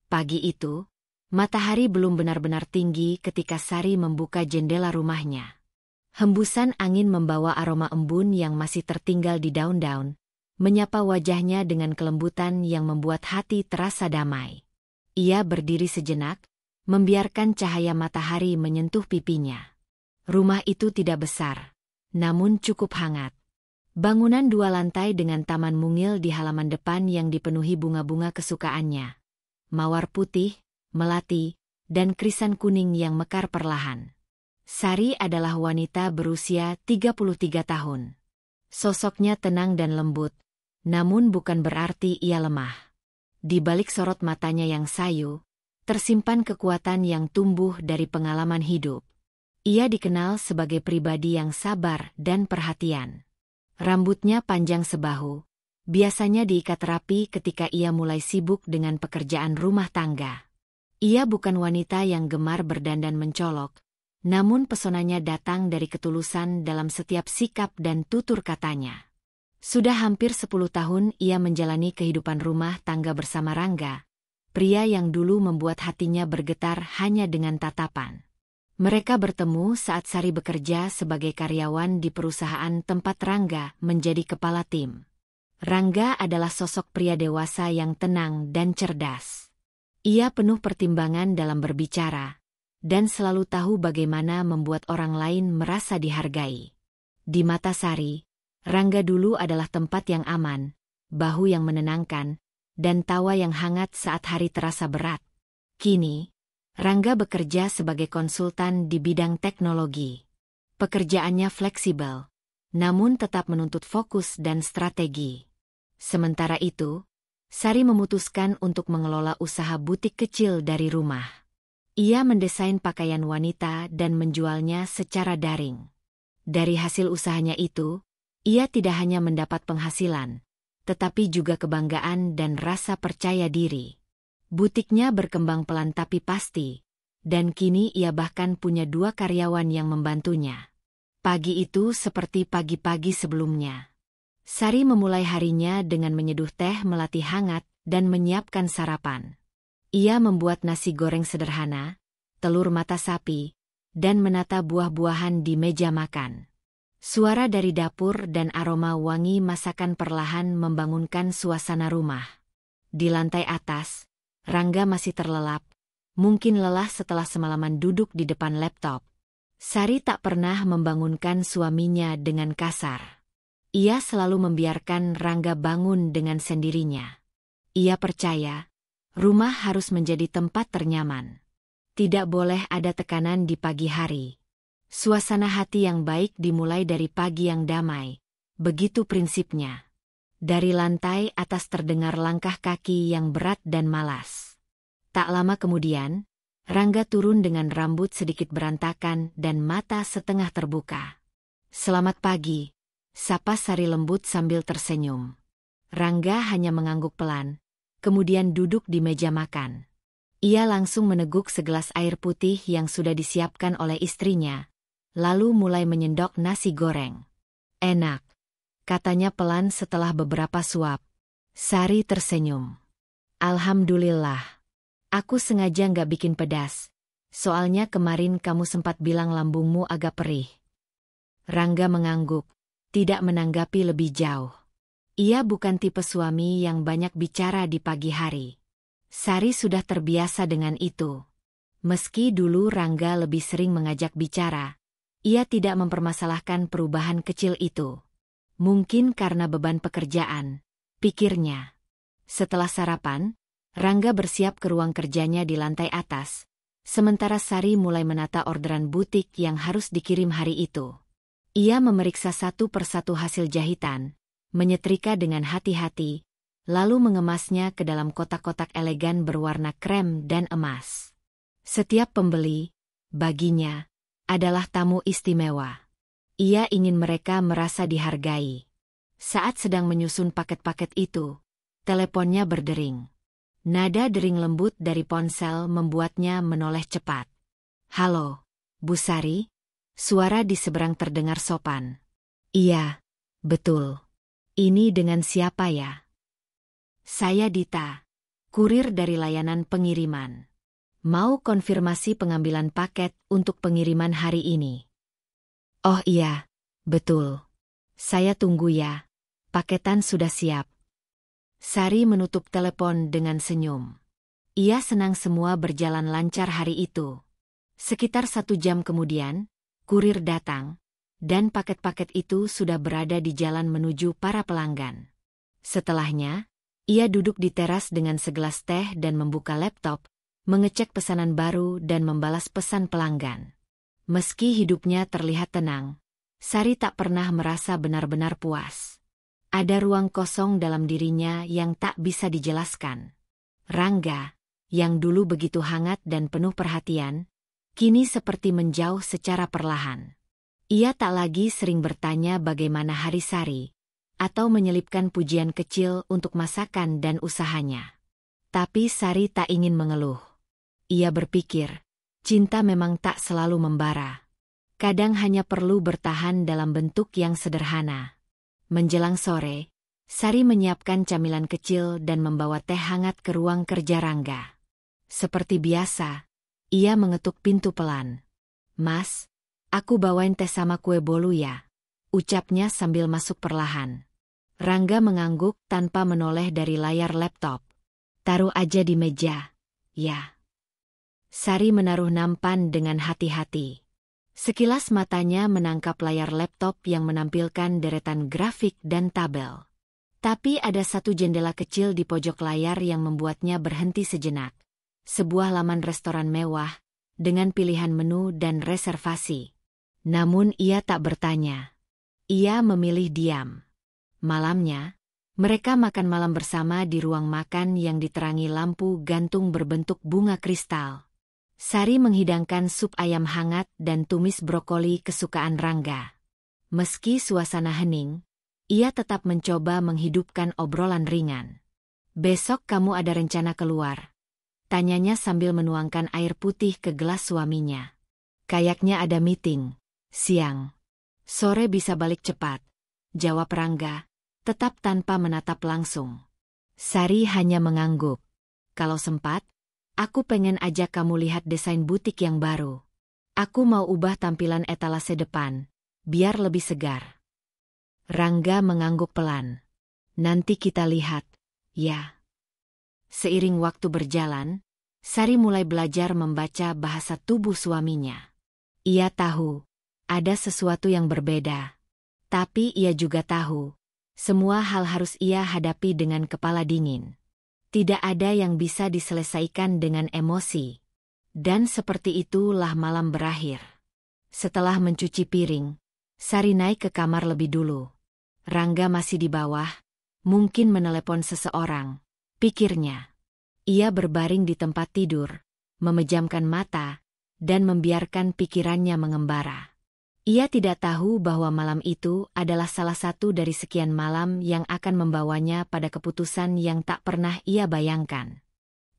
Pagi itu, matahari belum benar-benar tinggi ketika Sari membuka jendela rumahnya. Hembusan angin membawa aroma embun yang masih tertinggal di daun-daun, menyapa wajahnya dengan kelembutan yang membuat hati terasa damai. Ia berdiri sejenak, membiarkan cahaya matahari menyentuh pipinya. Rumah itu tidak besar, namun cukup hangat. Bangunan 2 lantai dengan taman mungil di halaman depan yang dipenuhi bunga-bunga kesukaannya. Mawar putih, melati, dan krisan kuning yang mekar perlahan. Sari adalah wanita berusia 33 tahun. Sosoknya tenang dan lembut, namun bukan berarti ia lemah. Di balik sorot matanya yang sayu, tersimpan kekuatan yang tumbuh dari pengalaman hidup. Ia dikenal sebagai pribadi yang sabar dan perhatian. Rambutnya panjang sebahu, biasanya diikat rapi ketika ia mulai sibuk dengan pekerjaan rumah tangga. Ia bukan wanita yang gemar berdandan mencolok, namun pesonanya datang dari ketulusan dalam setiap sikap dan tutur katanya. Sudah hampir 10 tahun ia menjalani kehidupan rumah tangga bersama Rangga, pria yang dulu membuat hatinya bergetar hanya dengan tatapan. Mereka bertemu saat Sari bekerja sebagai karyawan di perusahaan tempat Rangga menjadi kepala tim. Rangga adalah sosok pria dewasa yang tenang dan cerdas. Ia penuh pertimbangan dalam berbicara, dan selalu tahu bagaimana membuat orang lain merasa dihargai. Di mata Sari, Rangga dulu adalah tempat yang aman, bahu yang menenangkan, dan tawa yang hangat saat hari terasa berat. Kini, Rangga bekerja sebagai konsultan di bidang teknologi. Pekerjaannya fleksibel, namun tetap menuntut fokus dan strategi. Sementara itu, Sari memutuskan untuk mengelola usaha butik kecil dari rumah. Ia mendesain pakaian wanita dan menjualnya secara daring. Dari hasil usahanya itu, ia tidak hanya mendapat penghasilan, tetapi juga kebanggaan dan rasa percaya diri. Butiknya berkembang pelan tapi pasti, dan kini ia bahkan punya 2 karyawan yang membantunya. Pagi itu seperti pagi-pagi sebelumnya. Sari memulai harinya dengan menyeduh teh melati hangat dan menyiapkan sarapan. Ia membuat nasi goreng sederhana, telur mata sapi, dan menata buah-buahan di meja makan. Suara dari dapur dan aroma wangi masakan perlahan membangunkan suasana rumah. Di lantai atas, Rangga masih terlelap, mungkin lelah setelah semalaman duduk di depan laptop. Sari tak pernah membangunkan suaminya dengan kasar. Ia selalu membiarkan Rangga bangun dengan sendirinya. Ia percaya, rumah harus menjadi tempat ternyaman. Tidak boleh ada tekanan di pagi hari. Suasana hati yang baik dimulai dari pagi yang damai, begitu prinsipnya. Dari lantai atas terdengar langkah kaki yang berat dan malas. Tak lama kemudian, Rangga turun dengan rambut sedikit berantakan dan mata setengah terbuka. "Selamat pagi," sapa Sari lembut sambil tersenyum. Rangga hanya mengangguk pelan, kemudian duduk di meja makan. Ia langsung meneguk segelas air putih yang sudah disiapkan oleh istrinya, lalu mulai menyendok nasi goreng. "Enak," katanya pelan setelah beberapa suap. Sari tersenyum. "Alhamdulillah. Aku sengaja nggak bikin pedas. Soalnya kemarin kamu sempat bilang lambungmu agak perih." Rangga mengangguk, tidak menanggapi lebih jauh. Ia bukan tipe suami yang banyak bicara di pagi hari. Sari sudah terbiasa dengan itu. Meski dulu Rangga lebih sering mengajak bicara, ia tidak mempermasalahkan perubahan kecil itu. Mungkin karena beban pekerjaan, pikirnya. Setelah sarapan, Rangga bersiap ke ruang kerjanya di lantai atas, sementara Sari mulai menata orderan butik yang harus dikirim hari itu. Ia memeriksa satu persatu hasil jahitan, menyetrika dengan hati-hati, lalu mengemasnya ke dalam kotak-kotak elegan berwarna krem dan emas. Setiap pembeli, baginya, adalah tamu istimewa. Ia ingin mereka merasa dihargai. Saat sedang menyusun paket-paket itu, teleponnya berdering. Nada dering lembut dari ponsel membuatnya menoleh cepat. "Halo, Bu Sari?" Suara di seberang terdengar sopan. "Iya, betul. Ini dengan siapa ya?" "Saya Dita. kurir dari layanan pengiriman. Mau konfirmasi pengambilan paket untuk pengiriman hari ini. Oh iya, betul. Saya tunggu ya. Paketan sudah siap. Sari menutup telepon dengan senyum. Ia senang semua berjalan lancar hari itu. Sekitar 1 jam kemudian, kurir datang, dan paket-paket itu sudah berada di jalan menuju para pelanggan. Setelahnya, ia duduk di teras dengan segelas teh dan membuka laptop, mengecek pesanan baru dan membalas pesan pelanggan. Meski hidupnya terlihat tenang, Sari tak pernah merasa benar-benar puas. Ada ruang kosong dalam dirinya yang tak bisa dijelaskan. Rangga, yang dulu begitu hangat dan penuh perhatian, kini seperti menjauh secara perlahan. Ia tak lagi sering bertanya bagaimana hari Sari, atau menyelipkan pujian kecil untuk masakan dan usahanya. Tapi Sari tak ingin mengeluh. Ia berpikir, cinta memang tak selalu membara. Kadang hanya perlu bertahan dalam bentuk yang sederhana. Menjelang sore, Sari menyiapkan camilan kecil dan membawa teh hangat ke ruang kerja Rangga. Seperti biasa, ia mengetuk pintu pelan. "Mas, aku bawain teh sama kue bolu ya," ucapnya sambil masuk perlahan. Rangga mengangguk tanpa menoleh dari layar laptop. "Taruh aja di meja, ya." Sari menaruh nampan dengan hati-hati. Sekilas matanya menangkap layar laptop yang menampilkan deretan grafik dan tabel. Tapi ada satu jendela kecil di pojok layar yang membuatnya berhenti sejenak. Sebuah laman restoran mewah, dengan pilihan menu dan reservasi. Namun ia tak bertanya. Ia memilih diam. Malamnya, mereka makan malam bersama di ruang makan yang diterangi lampu gantung berbentuk bunga kristal. Sari menghidangkan sup ayam hangat dan tumis brokoli kesukaan Rangga. Meski suasana hening, ia tetap mencoba menghidupkan obrolan ringan. "Besok kamu ada rencana keluar?" tanyanya sambil menuangkan air putih ke gelas suaminya. "Kayaknya ada meeting, siang. Sore bisa balik cepat," jawab Rangga, tetap tanpa menatap langsung. Sari hanya mengangguk. "Kalau sempat, aku pengen ajak kamu lihat desain butik yang baru. Aku mau ubah tampilan etalase depan, biar lebih segar." Rangga mengangguk pelan. "Nanti kita lihat, ya." Seiring waktu berjalan, Sari mulai belajar membaca bahasa tubuh suaminya. Ia tahu, ada sesuatu yang berbeda. Tapi ia juga tahu, semua hal harus ia hadapi dengan kepala dingin. Tidak ada yang bisa diselesaikan dengan emosi. Dan seperti itulah malam berakhir. Setelah mencuci piring, Sari naik ke kamar lebih dulu. Rangga masih di bawah, mungkin menelepon seseorang, pikirnya. Ia berbaring di tempat tidur, memejamkan mata, dan membiarkan pikirannya mengembara. Ia tidak tahu bahwa malam itu adalah salah satu dari sekian malam yang akan membawanya pada keputusan yang tak pernah ia bayangkan.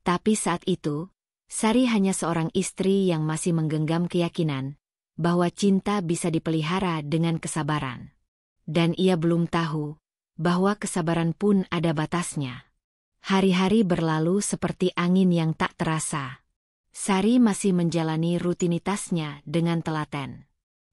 Tapi saat itu, Sari hanya seorang istri yang masih menggenggam keyakinan bahwa cinta bisa dipelihara dengan kesabaran. Dan ia belum tahu bahwa kesabaran pun ada batasnya. Hari-hari berlalu seperti angin yang tak terasa. Sari masih menjalani rutinitasnya dengan telaten.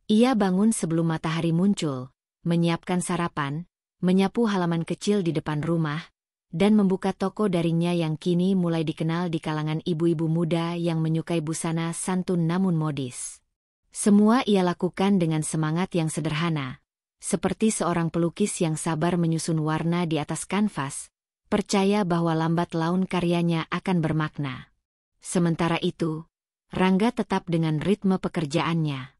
Ia bangun sebelum matahari muncul, menyiapkan sarapan, menyapu halaman kecil di depan rumah, dan membuka toko daringnya yang kini mulai dikenal di kalangan ibu-ibu muda yang menyukai busana santun namun modis. Semua ia lakukan dengan semangat yang sederhana, seperti seorang pelukis yang sabar menyusun warna di atas kanvas, percaya bahwa lambat laun karyanya akan bermakna. Sementara itu, Rangga tetap dengan ritme pekerjaannya.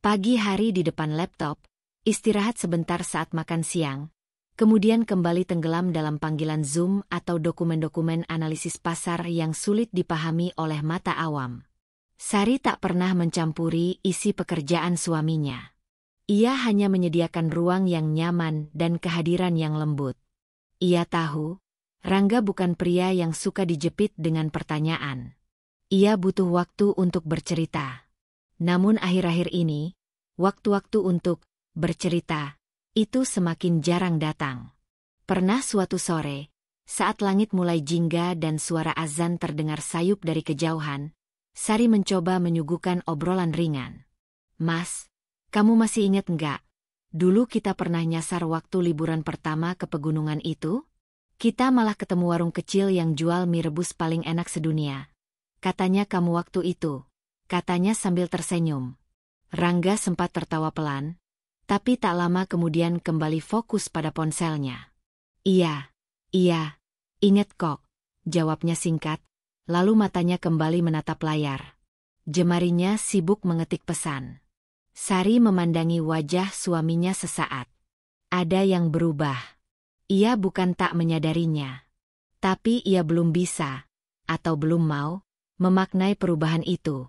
Pagi hari di depan laptop, istirahat sebentar saat makan siang, kemudian kembali tenggelam dalam panggilan Zoom atau dokumen-dokumen analisis pasar yang sulit dipahami oleh mata awam. Sari tak pernah mencampuri isi pekerjaan suaminya. Ia hanya menyediakan ruang yang nyaman dan kehadiran yang lembut. Ia tahu, Rangga bukan pria yang suka dijepit dengan pertanyaan. Ia butuh waktu untuk bercerita. Namun akhir-akhir ini, waktu-waktu untuk bercerita itu semakin jarang datang. Pernah suatu sore, Saat langit mulai jingga dan suara azan terdengar sayup dari kejauhan, Sari mencoba menyuguhkan obrolan ringan. Mas, kamu masih ingat nggak? Dulu kita pernah nyasar waktu liburan pertama ke pegunungan itu? Kita malah ketemu warung kecil yang jual mie rebus paling enak sedunia. Katanya kamu waktu itu. Katanya sambil tersenyum. Rangga sempat tertawa pelan, tapi tak lama kemudian kembali fokus pada ponselnya. Iya, ingat kok, jawabnya singkat, lalu matanya kembali menatap layar. Jemarinya sibuk mengetik pesan. Sari memandangi wajah suaminya sesaat. Ada yang berubah. Ia bukan tak menyadarinya. Tapi ia belum bisa, atau belum mau, memaknai perubahan itu.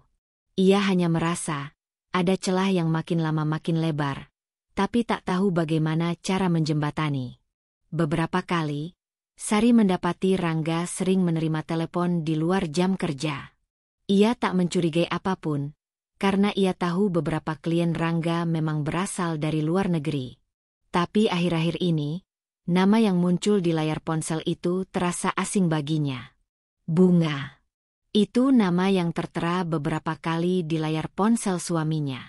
Ia hanya merasa, ada celah yang makin lama makin lebar, tapi tak tahu bagaimana cara menjembatani. Beberapa kali, Sari mendapati Rangga sering menerima telepon di luar jam kerja. Ia tak mencurigai apapun, karena ia tahu beberapa klien Rangga memang berasal dari luar negeri. Tapi akhir-akhir ini, nama yang muncul di layar ponsel itu terasa asing baginya. Bunga. Itu nama yang tertera beberapa kali di layar ponsel suaminya.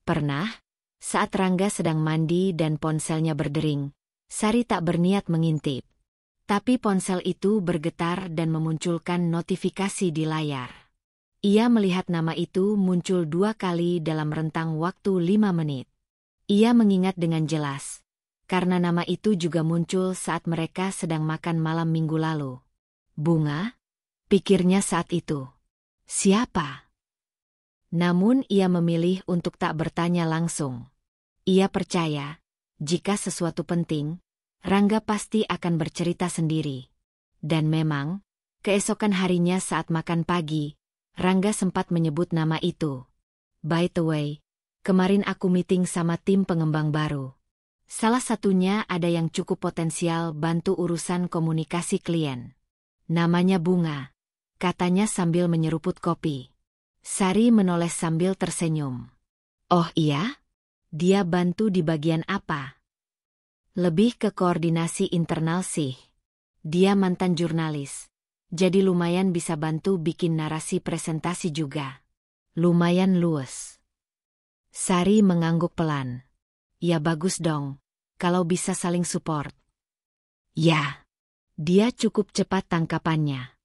Pernah, saat Rangga sedang mandi dan ponselnya berdering, Sari tak berniat mengintip. Tapi ponsel itu bergetar dan memunculkan notifikasi di layar. Ia melihat nama itu muncul 2 kali dalam rentang waktu 5 menit. Ia mengingat dengan jelas, karena nama itu juga muncul saat mereka sedang makan malam minggu lalu. Bunga? Pikirnya saat itu. Siapa? Namun ia memilih untuk tak bertanya langsung. Ia percaya, jika sesuatu penting, Rangga pasti akan bercerita sendiri. Dan memang, keesokan harinya saat makan pagi, Rangga sempat menyebut nama itu. By the way, kemarin aku meeting sama tim pengembang baru. Salah satunya ada yang cukup potensial bantu urusan komunikasi klien. Namanya Bunga. Katanya sambil menyeruput kopi. Sari menoleh sambil tersenyum. Oh iya? Dia bantu di bagian apa? Lebih ke koordinasi internal sih. Dia mantan jurnalis. Jadi lumayan bisa bantu bikin narasi presentasi juga. Lumayan luas. Sari mengangguk pelan. Ya bagus dong, kalau bisa saling support. Ya, dia cukup cepat tangkapannya.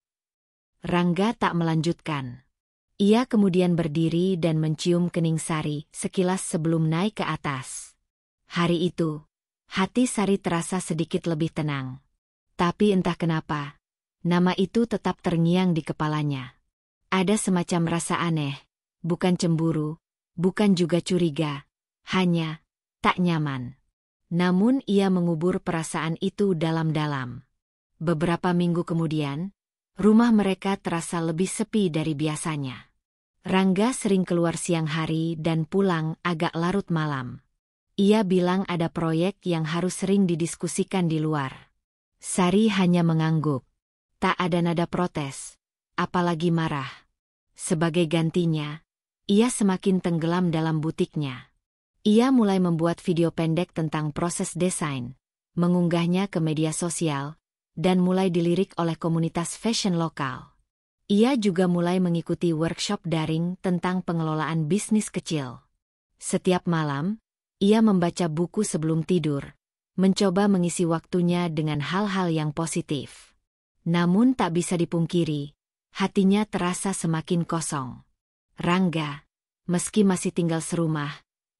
Rangga tak melanjutkan. Ia kemudian berdiri dan mencium kening Sari sekilas sebelum naik ke atas. Hari itu, hati Sari terasa sedikit lebih tenang. Tapi entah kenapa, nama itu tetap terngiang di kepalanya. Ada semacam rasa aneh, bukan cemburu, bukan juga curiga, hanya tak nyaman. Namun ia mengubur perasaan itu dalam-dalam. Beberapa minggu kemudian, rumah mereka terasa lebih sepi dari biasanya. Rangga sering keluar siang hari dan pulang agak larut malam. Ia bilang ada proyek yang harus sering didiskusikan di luar. Sari hanya mengangguk. Tak ada nada protes, apalagi marah. Sebagai gantinya, ia semakin tenggelam dalam butiknya. Ia mulai membuat video pendek tentang proses desain, mengunggahnya ke media sosial, dan mulai dilirik oleh komunitas fashion lokal. Ia juga mulai mengikuti workshop daring tentang pengelolaan bisnis kecil. Setiap malam, ia membaca buku sebelum tidur, mencoba mengisi waktunya dengan hal-hal yang positif. Namun tak bisa dipungkiri, hatinya terasa semakin kosong. Rangga, meski masih tinggal serumah,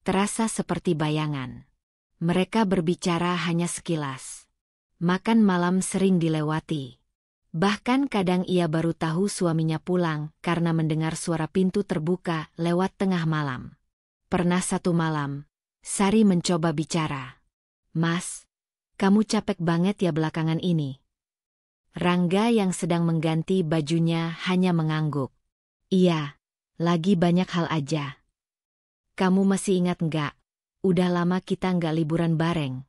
terasa seperti bayangan. Mereka berbicara hanya sekilas. Makan malam sering dilewati. Bahkan kadang ia baru tahu suaminya pulang karena mendengar suara pintu terbuka lewat tengah malam. Pernah satu malam, Sari mencoba bicara. Mas, kamu capek banget ya belakangan ini. Rangga yang sedang mengganti bajunya hanya mengangguk. Iya, lagi banyak hal aja. Kamu masih ingat nggak? Udah lama kita nggak liburan bareng.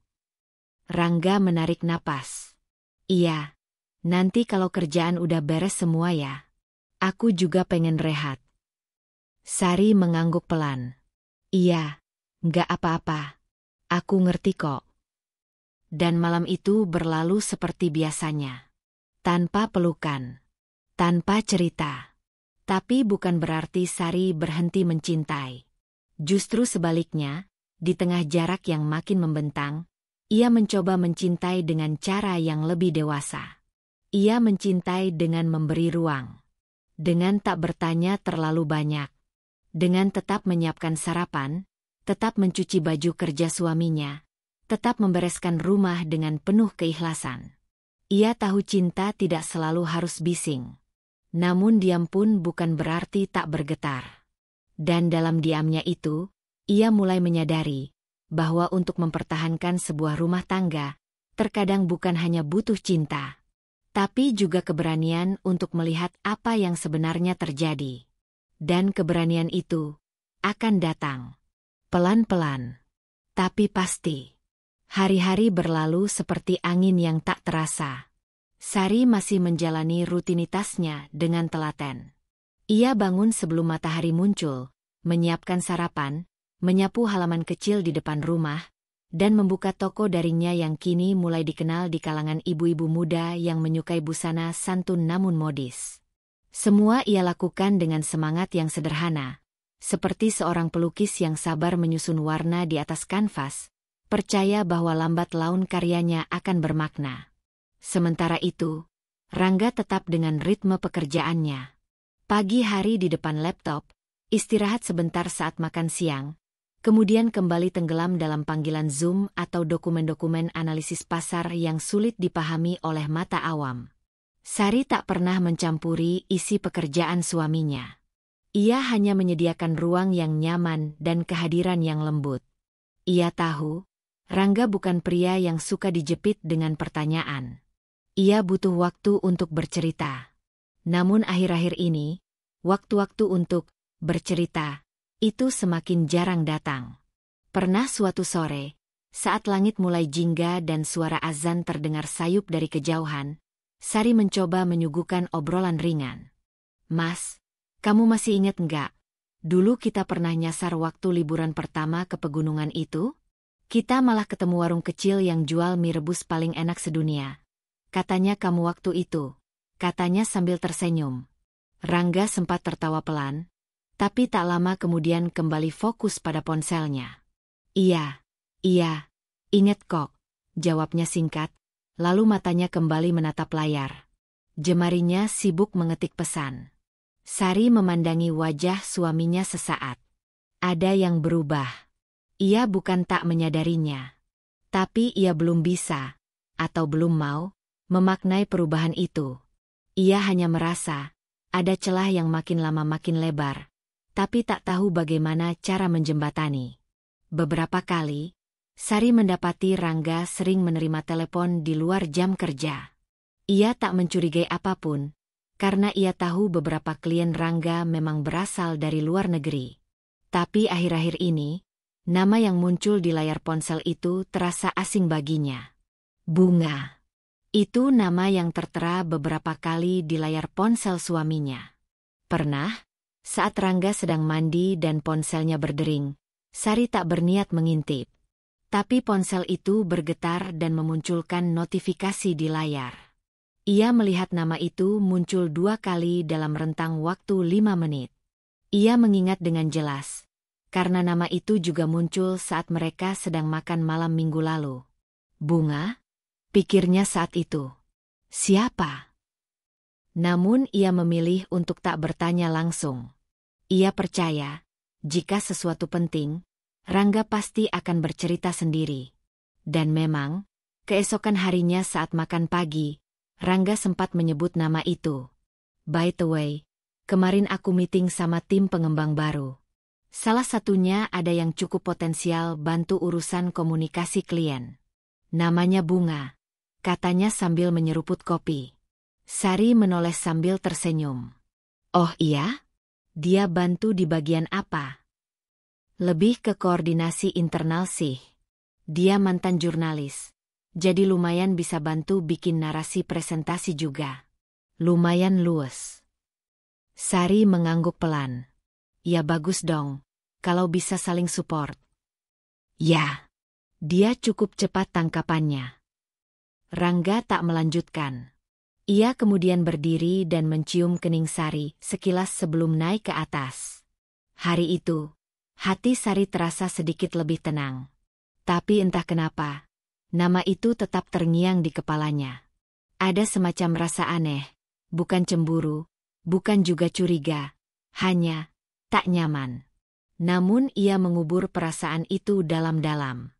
Rangga menarik napas. Iya, nanti kalau kerjaan udah beres semua ya. Aku juga pengen rehat. Sari mengangguk pelan. Iya, nggak apa-apa. Aku ngerti kok. Dan malam itu berlalu seperti biasanya. tanpa pelukan, tanpa cerita. Tapi bukan berarti Sari berhenti mencintai. Justru sebaliknya, di tengah jarak yang makin membentang, ia mencoba mencintai dengan cara yang lebih dewasa. Ia mencintai dengan memberi ruang. Dengan tak bertanya terlalu banyak. Dengan tetap menyiapkan sarapan, tetap mencuci baju kerja suaminya, tetap membereskan rumah dengan penuh keikhlasan. Ia tahu cinta tidak selalu harus bising. Namun diam pun bukan berarti tak bergetar. Dan dalam diamnya itu, ia mulai menyadari bahwa untuk mempertahankan sebuah rumah tangga, terkadang bukan hanya butuh cinta, tapi juga keberanian untuk melihat apa yang sebenarnya terjadi. Dan keberanian itu akan datang pelan-pelan, tapi pasti. Hari-hari berlalu seperti angin yang tak terasa. Sari masih menjalani rutinitasnya dengan telaten. Ia bangun sebelum matahari muncul, menyiapkan sarapan, menyapu halaman kecil di depan rumah, dan membuka toko darinya yang kini mulai dikenal di kalangan ibu-ibu muda yang menyukai busana santun namun modis. Semua ia lakukan dengan semangat yang sederhana, seperti seorang pelukis yang sabar menyusun warna di atas kanvas, percaya bahwa lambat laun karyanya akan bermakna. Sementara itu, Rangga tetap dengan ritme pekerjaannya. Pagi hari di depan laptop, istirahat sebentar saat makan siang, kemudian kembali tenggelam dalam panggilan Zoom atau dokumen-dokumen analisis pasar yang sulit dipahami oleh mata awam. Sari tak pernah mencampuri isi pekerjaan suaminya. Ia hanya menyediakan ruang yang nyaman dan kehadiran yang lembut. Ia tahu, Rangga bukan pria yang suka dijepit dengan pertanyaan. Ia butuh waktu untuk bercerita. Namun akhir-akhir ini, waktu-waktu untuk bercerita itu semakin jarang datang. Pernah suatu sore, saat langit mulai jingga dan suara azan terdengar sayup dari kejauhan, Sari mencoba menyuguhkan obrolan ringan. "Mas, kamu masih ingat enggak? Dulu kita pernah nyasar waktu liburan pertama ke pegunungan itu? Kita malah ketemu warung kecil yang jual mie rebus paling enak sedunia. Katanya kamu waktu itu," katanya sambil tersenyum. Rangga sempat tertawa pelan, tapi tak lama kemudian kembali fokus pada ponselnya. Iya, ingat kok," jawabnya singkat, lalu matanya kembali menatap layar. Jemarinya sibuk mengetik pesan. Sari memandangi wajah suaminya sesaat. Ada yang berubah. Ia bukan tak menyadarinya. Tapi ia belum bisa, atau belum mau, memaknai perubahan itu. Ia hanya merasa, ada celah yang makin lama makin lebar, tapi tak tahu bagaimana cara menjembatani. Beberapa kali, Sari mendapati Rangga sering menerima telepon di luar jam kerja. Ia tak mencurigai apapun, karena ia tahu beberapa klien Rangga memang berasal dari luar negeri. Tapi akhir-akhir ini, nama yang muncul di layar ponsel itu terasa asing baginya. Bunga. Itu nama yang tertera beberapa kali di layar ponsel suaminya. Pernah, saat Rangga sedang mandi dan ponselnya berdering, Sari tak berniat mengintip. Tapi ponsel itu bergetar dan memunculkan notifikasi di layar. Ia melihat nama itu muncul 2 kali dalam rentang waktu 5 menit. Ia mengingat dengan jelas, karena nama itu juga muncul saat mereka sedang makan malam minggu lalu. Bunga? Pikirnya saat itu. Siapa? Namun ia memilih untuk tak bertanya langsung. Ia percaya, jika sesuatu penting, Rangga pasti akan bercerita sendiri. Dan memang, keesokan harinya saat makan pagi, Rangga sempat menyebut nama itu. By the way, kemarin aku meeting sama tim pengembang baru. Salah satunya ada yang cukup potensial bantu urusan komunikasi klien. Namanya Bunga, katanya sambil menyeruput kopi. Sari menoleh sambil tersenyum. Oh iya? Dia bantu di bagian apa? Lebih ke koordinasi internal sih. Dia mantan jurnalis, jadi lumayan bisa bantu bikin narasi presentasi juga. Lumayan luas. Sari mengangguk pelan. Ya bagus dong, kalau bisa saling support. Ya, dia cukup cepat tangkapannya. Rangga tak melanjutkan. Ia kemudian berdiri dan mencium kening Sari sekilas sebelum naik ke atas. Hari itu, hati Sari terasa sedikit lebih tenang. Tapi entah kenapa, nama itu tetap terngiang di kepalanya. Ada semacam rasa aneh, bukan cemburu, bukan juga curiga, hanya tak nyaman. Namun ia mengubur perasaan itu dalam-dalam.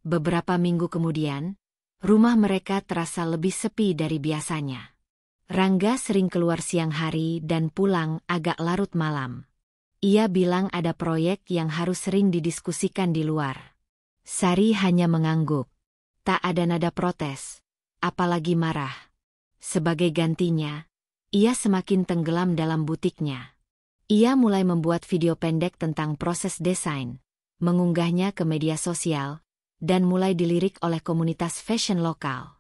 Beberapa minggu kemudian, rumah mereka terasa lebih sepi dari biasanya. Rangga sering keluar siang hari dan pulang agak larut malam. Ia bilang ada proyek yang harus sering didiskusikan di luar. Sari hanya mengangguk. Tak ada nada protes, apalagi marah. Sebagai gantinya, ia semakin tenggelam dalam butiknya. Ia mulai membuat video pendek tentang proses desain, mengunggahnya ke media sosial, dan mulai dilirik oleh komunitas fashion lokal.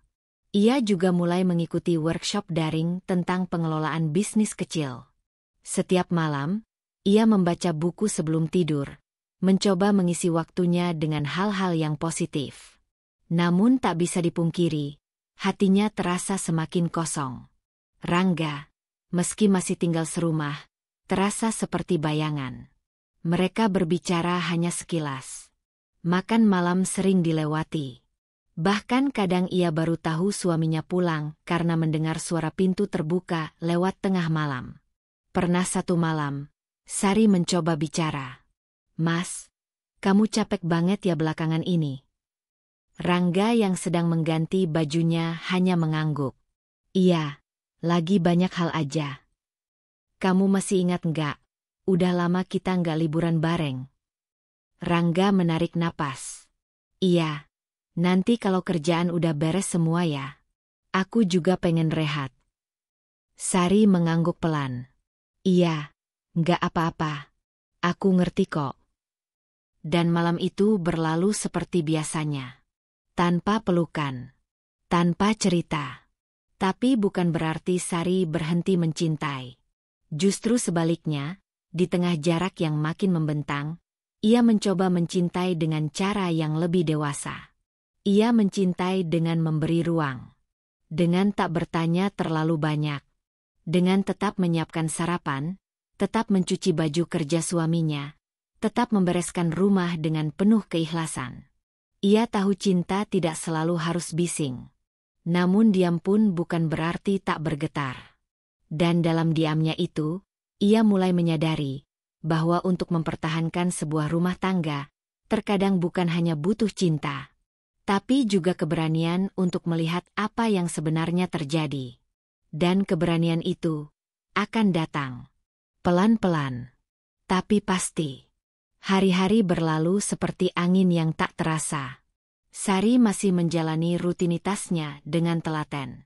Ia juga mulai mengikuti workshop daring tentang pengelolaan bisnis kecil. Setiap malam, ia membaca buku sebelum tidur, mencoba mengisi waktunya dengan hal-hal yang positif. Namun tak bisa dipungkiri, hatinya terasa semakin kosong. Rangga, meski masih tinggal serumah, terasa seperti bayangan. Mereka berbicara hanya sekilas. Makan malam sering dilewati. Bahkan kadang ia baru tahu suaminya pulang karena mendengar suara pintu terbuka lewat tengah malam. Pernah satu malam, Sari mencoba bicara. "Mas, kamu capek banget ya belakangan ini?" Rangga yang sedang mengganti bajunya hanya mengangguk. "Iya, lagi banyak hal aja." "Kamu masih ingat nggak? Udah lama kita nggak liburan bareng." Rangga menarik napas. "Iya, nanti kalau kerjaan udah beres semua ya. Aku juga pengen rehat." Sari mengangguk pelan. "Iya, nggak apa-apa. Aku ngerti kok." Dan malam itu berlalu seperti biasanya. Tanpa pelukan. Tanpa cerita. Tapi bukan berarti Sari berhenti mencintai. Justru sebaliknya, di tengah jarak yang makin membentang, ia mencoba mencintai dengan cara yang lebih dewasa. Ia mencintai dengan memberi ruang. Dengan tak bertanya terlalu banyak. Dengan tetap menyiapkan sarapan, tetap mencuci baju kerja suaminya, tetap membereskan rumah dengan penuh keikhlasan. Ia tahu cinta tidak selalu harus bising. Namun diam pun bukan berarti tak bergetar. Dan dalam diamnya itu, ia mulai menyadari bahwa untuk mempertahankan sebuah rumah tangga, terkadang bukan hanya butuh cinta, tapi juga keberanian untuk melihat apa yang sebenarnya terjadi. Dan keberanian itu akan datang pelan-pelan, tapi pasti. Hari-hari berlalu seperti angin yang tak terasa. Sari masih menjalani rutinitasnya dengan telaten.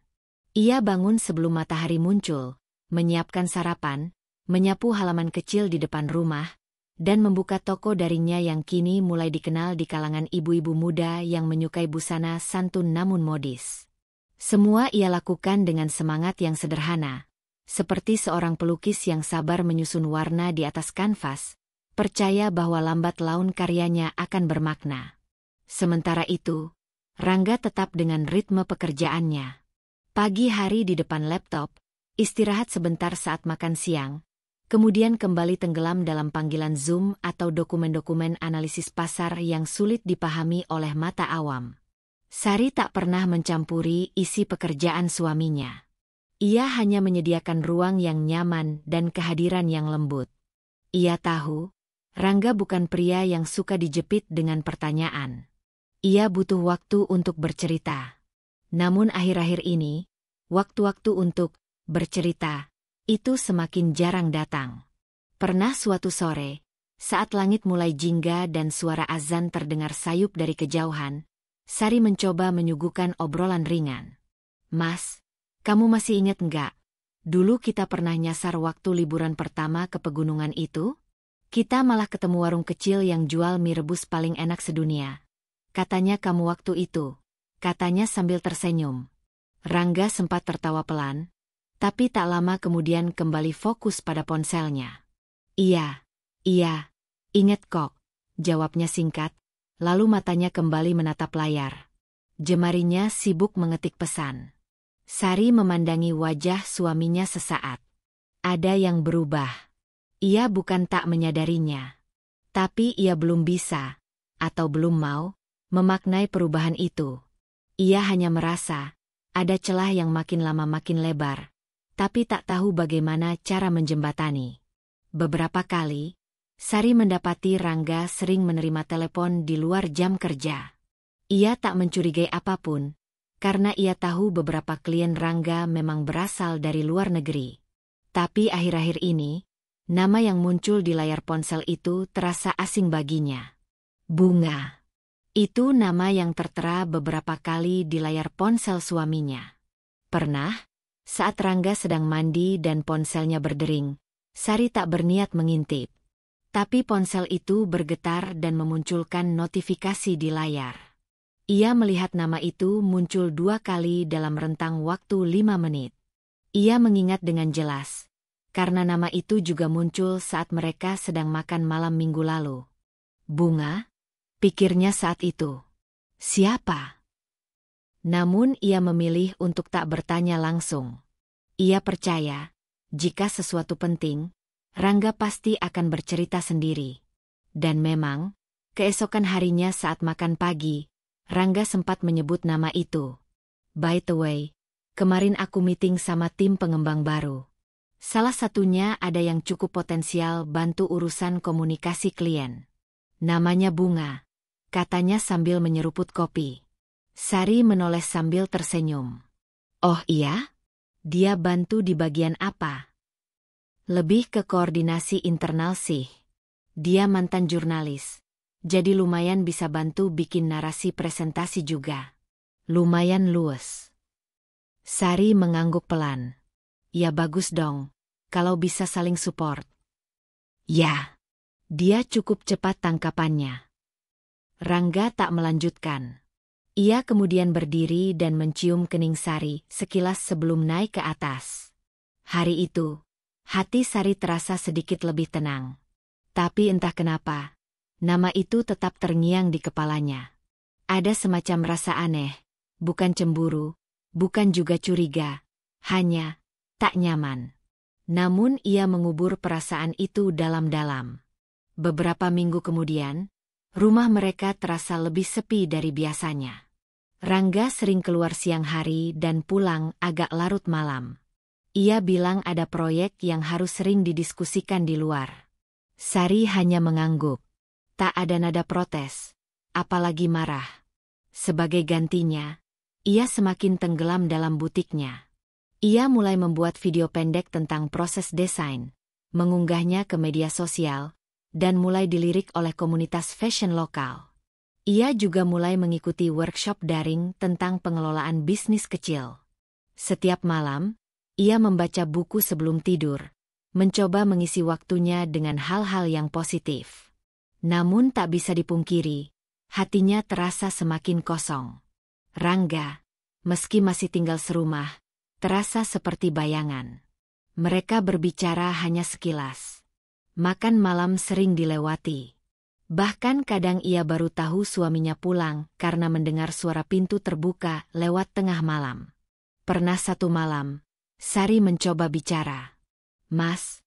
Ia bangun sebelum matahari muncul, menyiapkan sarapan, menyapu halaman kecil di depan rumah, dan membuka toko daringnya yang kini mulai dikenal di kalangan ibu-ibu muda yang menyukai busana santun namun modis. Semua ia lakukan dengan semangat yang sederhana, seperti seorang pelukis yang sabar menyusun warna di atas kanvas, percaya bahwa lambat laun karyanya akan bermakna. Sementara itu, Rangga tetap dengan ritme pekerjaannya. Pagi hari di depan laptop, istirahat sebentar saat makan siang, kemudian kembali tenggelam dalam panggilan Zoom atau dokumen-dokumen analisis pasar yang sulit dipahami oleh mata awam. Sari tak pernah mencampuri isi pekerjaan suaminya. Ia hanya menyediakan ruang yang nyaman dan kehadiran yang lembut. Ia tahu, Rangga bukan pria yang suka dijepit dengan pertanyaan. Ia butuh waktu untuk bercerita. Namun akhir-akhir ini, waktu-waktu untuk bercerita itu semakin jarang datang. Pernah suatu sore, saat langit mulai jingga dan suara azan terdengar sayup dari kejauhan, Sari mencoba menyuguhkan obrolan ringan. "Mas, kamu masih ingat nggak? Dulu kita pernah nyasar waktu liburan pertama ke pegunungan itu? Kita malah ketemu warung kecil yang jual mie rebus paling enak sedunia. Katanya kamu waktu itu," katanya sambil tersenyum. Rangga sempat tertawa pelan, tapi tak lama kemudian kembali fokus pada ponselnya. Iya, ingat kok," jawabnya singkat, lalu matanya kembali menatap layar. Jemarinya sibuk mengetik pesan. Sari memandangi wajah suaminya sesaat. Ada yang berubah. Ia bukan tak menyadarinya. Tapi ia belum bisa, atau belum mau, memaknai perubahan itu. Ia hanya merasa, ada celah yang makin lama makin lebar, tapi tak tahu bagaimana cara menjembatani. Beberapa kali, Sari mendapati Rangga sering menerima telepon di luar jam kerja. Ia tak mencurigai apapun, karena ia tahu beberapa klien Rangga memang berasal dari luar negeri. Tapi akhir-akhir ini, nama yang muncul di layar ponsel itu terasa asing baginya. Bunga. Itu nama yang tertera beberapa kali di layar ponsel suaminya. Pernah, saat Rangga sedang mandi dan ponselnya berdering, Sari tak berniat mengintip. Tapi ponsel itu bergetar dan memunculkan notifikasi di layar. Ia melihat nama itu muncul 2 kali dalam rentang waktu 5 menit. Ia mengingat dengan jelas, karena nama itu juga muncul saat mereka sedang makan malam minggu lalu. Bunga? Pikirnya saat itu. Siapa? Namun ia memilih untuk tak bertanya langsung. Ia percaya, jika sesuatu penting, Rangga pasti akan bercerita sendiri. Dan memang, keesokan harinya saat makan pagi, Rangga sempat menyebut nama itu. By the way, kemarin aku meeting sama tim pengembang baru. Salah satunya ada yang cukup potensial bantu urusan komunikasi klien. Namanya Bunga, katanya sambil menyeruput kopi. Sari menoleh sambil tersenyum. Oh iya? Dia bantu di bagian apa? Lebih ke koordinasi internal sih. Dia mantan jurnalis, jadi lumayan bisa bantu bikin narasi presentasi juga. Lumayan luas. Sari mengangguk pelan. Ya bagus dong, kalau bisa saling support. Ya, dia cukup cepat tangkapannya. Rangga tak melanjutkan. Ia kemudian berdiri dan mencium kening Sari sekilas sebelum naik ke atas. Hari itu, hati Sari terasa sedikit lebih tenang. Tapi entah kenapa, nama itu tetap terngiang di kepalanya. Ada semacam rasa aneh, bukan cemburu, bukan juga curiga, hanya tak nyaman. Namun ia mengubur perasaan itu dalam-dalam. Beberapa minggu kemudian, rumah mereka terasa lebih sepi dari biasanya. Rangga sering keluar siang hari dan pulang agak larut malam. Ia bilang ada proyek yang harus sering didiskusikan di luar. Sari hanya mengangguk. Tak ada nada protes, apalagi marah. Sebagai gantinya, ia semakin tenggelam dalam butiknya. Ia mulai membuat video pendek tentang proses desain, mengunggahnya ke media sosial, dan mulai dilirik oleh komunitas fashion lokal. Ia juga mulai mengikuti workshop daring tentang pengelolaan bisnis kecil. Setiap malam, ia membaca buku sebelum tidur, mencoba mengisi waktunya dengan hal-hal yang positif. Namun tak bisa dipungkiri, hatinya terasa semakin kosong. Rangga, meski masih tinggal serumah, terasa seperti bayangan. Mereka berbicara hanya sekilas. Makan malam sering dilewati. Bahkan kadang ia baru tahu suaminya pulang karena mendengar suara pintu terbuka lewat tengah malam. Pernah satu malam, Sari mencoba bicara. Mas,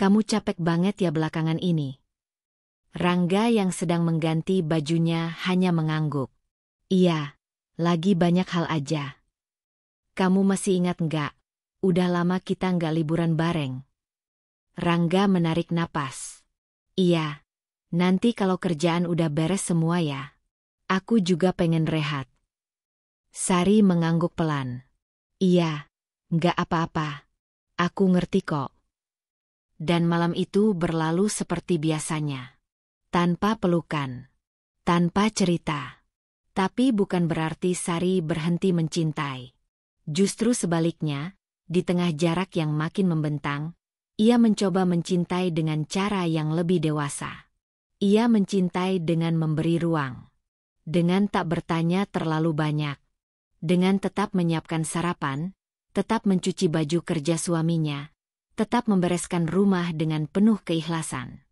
kamu capek banget ya belakangan ini. Rangga yang sedang mengganti bajunya hanya mengangguk. Iya, lagi banyak hal aja. Kamu masih ingat nggak? Udah lama kita nggak liburan bareng. Rangga menarik napas. Iya. Nanti kalau kerjaan udah beres semua ya. Aku juga pengen rehat. Sari mengangguk pelan. Iya, nggak apa-apa. Aku ngerti kok. Dan malam itu berlalu seperti biasanya. Tanpa pelukan. Tanpa cerita. Tapi bukan berarti Sari berhenti mencintai. Justru sebaliknya, di tengah jarak yang makin membentang, ia mencoba mencintai dengan cara yang lebih dewasa. Ia mencintai dengan memberi ruang. Dengan tak bertanya terlalu banyak. Dengan tetap menyiapkan sarapan, tetap mencuci baju kerja suaminya, tetap membereskan rumah dengan penuh keikhlasan.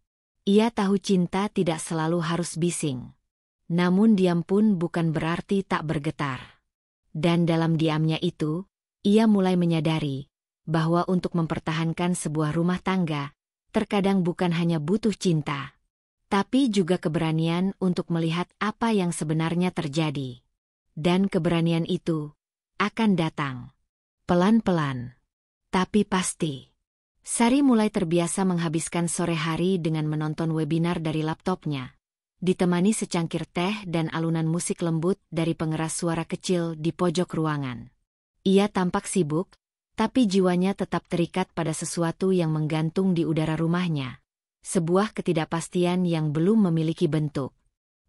Ia tahu cinta tidak selalu harus bising. Namun diam pun bukan berarti tak bergetar. Dan dalam diamnya itu, ia mulai menyadari bahwa untuk mempertahankan sebuah rumah tangga, terkadang bukan hanya butuh cinta, tapi juga keberanian untuk melihat apa yang sebenarnya terjadi. Dan keberanian itu akan datang pelan-pelan, tapi pasti. Sari mulai terbiasa menghabiskan sore hari dengan menonton webinar dari laptopnya, ditemani secangkir teh dan alunan musik lembut dari pengeras suara kecil di pojok ruangan. Ia tampak sibuk, tapi jiwanya tetap terikat pada sesuatu yang menggantung di udara rumahnya. Sebuah ketidakpastian yang belum memiliki bentuk.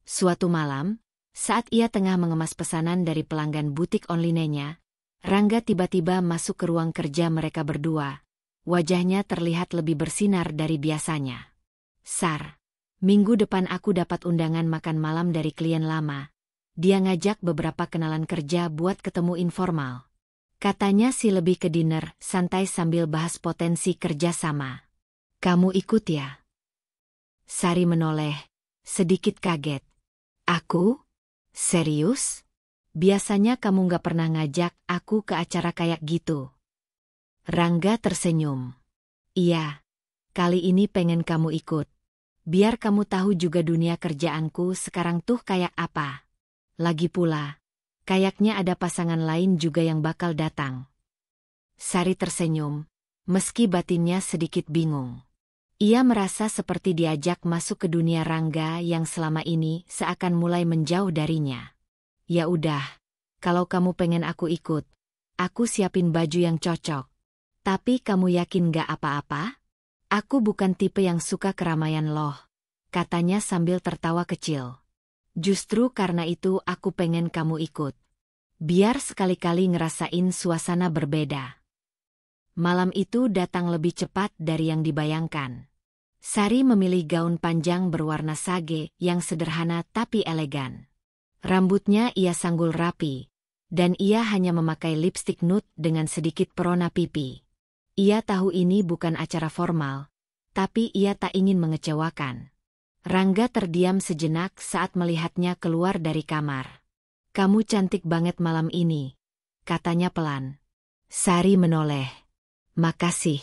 Suatu malam, saat ia tengah mengemas pesanan dari pelanggan butik online-nya, Rangga tiba-tiba masuk ke ruang kerja mereka berdua. Wajahnya terlihat lebih bersinar dari biasanya. "Sar, minggu depan aku dapat undangan makan malam dari klien lama. Dia ngajak beberapa kenalan kerja buat ketemu informal. Katanya sih lebih ke dinner, santai sambil bahas potensi kerja sama. Kamu ikut ya?" Sari menoleh, sedikit kaget. "Aku? Serius? Biasanya kamu gak pernah ngajak aku ke acara kayak gitu." Rangga tersenyum. "Iya, kali ini pengen kamu ikut. Biar kamu tahu juga dunia kerjaanku sekarang tuh kayak apa. Lagi pula, kayaknya ada pasangan lain juga yang bakal datang." Sari tersenyum, meski batinnya sedikit bingung. Ia merasa seperti diajak masuk ke dunia Rangga yang selama ini seakan mulai menjauh darinya. "Ya udah, kalau kamu pengen aku ikut, aku siapin baju yang cocok. Tapi kamu yakin gak apa-apa? Aku bukan tipe yang suka keramaian loh," katanya sambil tertawa kecil. "Justru karena itu aku pengen kamu ikut. Biar sekali-kali ngerasain suasana berbeda." Malam itu datang lebih cepat dari yang dibayangkan. Sari memilih gaun panjang berwarna sage yang sederhana tapi elegan. Rambutnya ia sanggul rapi, dan ia hanya memakai lipstik nude dengan sedikit perona pipi. Ia tahu ini bukan acara formal, tapi ia tak ingin mengecewakan. Rangga terdiam sejenak saat melihatnya keluar dari kamar. "Kamu cantik banget malam ini," katanya pelan. Sari menoleh. "Makasih,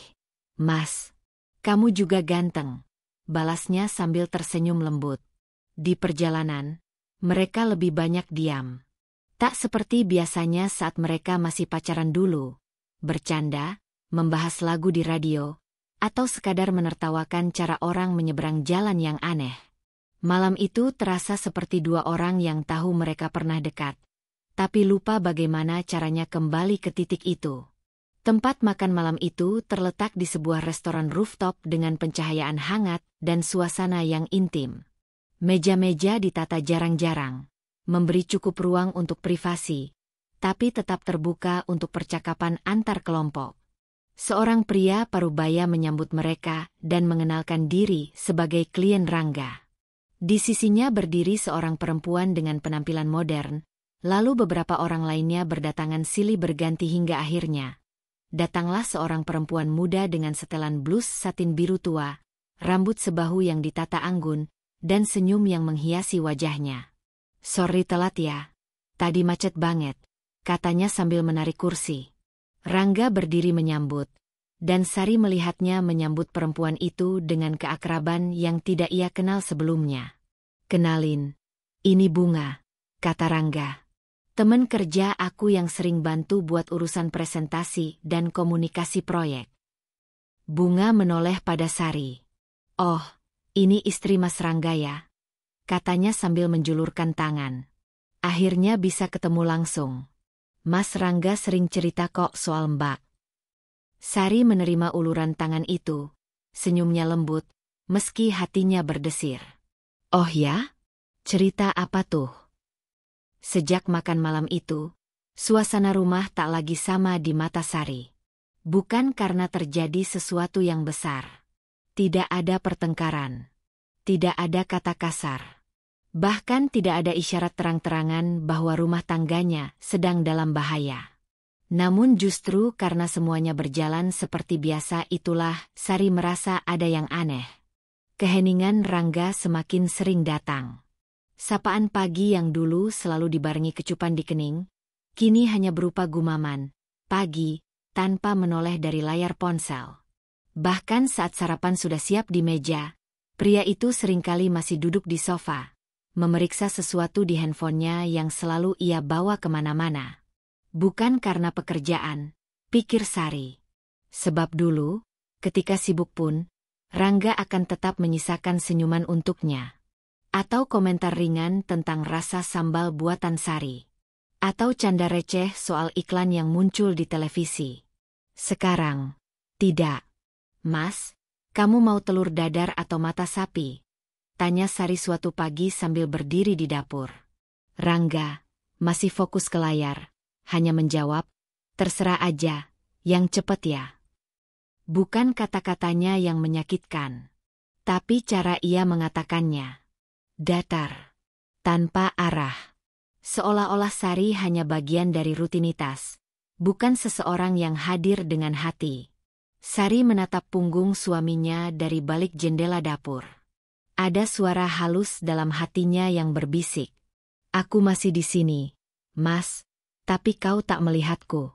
Mas. Kamu juga ganteng," balasnya sambil tersenyum lembut. Di perjalanan, mereka lebih banyak diam. Tak seperti biasanya saat mereka masih pacaran dulu, bercanda, membahas lagu di radio, atau sekadar menertawakan cara orang menyeberang jalan yang aneh. Malam itu terasa seperti dua orang yang tahu mereka pernah dekat, tapi lupa bagaimana caranya kembali ke titik itu. Tempat makan malam itu terletak di sebuah restoran rooftop dengan pencahayaan hangat dan suasana yang intim. Meja-meja ditata jarang-jarang, memberi cukup ruang untuk privasi, tapi tetap terbuka untuk percakapan antar kelompok. Seorang pria parubaya menyambut mereka dan mengenalkan diri sebagai klien Rangga. Di sisinya berdiri seorang perempuan dengan penampilan modern, lalu beberapa orang lainnya berdatangan silih berganti hingga akhirnya datanglah seorang perempuan muda dengan setelan blus satin biru tua, rambut sebahu yang ditata anggun, dan senyum yang menghiasi wajahnya. "Sorry telat ya, tadi macet banget," katanya sambil menarik kursi. Rangga berdiri menyambut, dan Sari melihatnya menyambut perempuan itu dengan keakraban yang tidak ia kenal sebelumnya. "Kenalin, ini Bunga," kata Rangga. "Temen kerja aku yang sering bantu buat urusan presentasi dan komunikasi proyek." Bunga menoleh pada Sari. "Oh, ini istri Mas Rangga ya?" katanya sambil menjulurkan tangan. "Akhirnya bisa ketemu langsung. Mas Rangga sering cerita kok soal Mbak." Sari menerima uluran tangan itu, senyumnya lembut, meski hatinya berdesir. "Oh ya? Cerita apa tuh?" Sejak makan malam itu, suasana rumah tak lagi sama di mata Sari. Bukan karena terjadi sesuatu yang besar. Tidak ada pertengkaran. Tidak ada kata kasar. Bahkan tidak ada isyarat terang-terangan bahwa rumah tangganya sedang dalam bahaya. Namun justru karena semuanya berjalan seperti biasa itulah Sari merasa ada yang aneh. Keheningan Rangga semakin sering datang. Sapaan pagi yang dulu selalu dibarengi kecupan di kening, kini hanya berupa gumaman, pagi, tanpa menoleh dari layar ponsel. Bahkan saat sarapan sudah siap di meja, pria itu seringkali masih duduk di sofa, memeriksa sesuatu di handphonenya yang selalu ia bawa kemana-mana. Bukan karena pekerjaan, pikir Sari. Sebab dulu, ketika sibuk pun, Rangga akan tetap menyisakan senyuman untuknya. Atau komentar ringan tentang rasa sambal buatan Sari. Atau canda receh soal iklan yang muncul di televisi. Sekarang, tidak. Mas, kamu mau telur dadar atau mata sapi? Tanya Sari suatu pagi sambil berdiri di dapur. Rangga, masih fokus ke layar, hanya menjawab, terserah aja, yang cepet ya. Bukan kata-katanya yang menyakitkan, tapi cara ia mengatakannya. Datar, tanpa arah. Seolah-olah Sari hanya bagian dari rutinitas, bukan seseorang yang hadir dengan hati. Sari menatap punggung suaminya dari balik jendela dapur. Ada suara halus dalam hatinya yang berbisik. Aku masih di sini, Mas, tapi kau tak melihatku.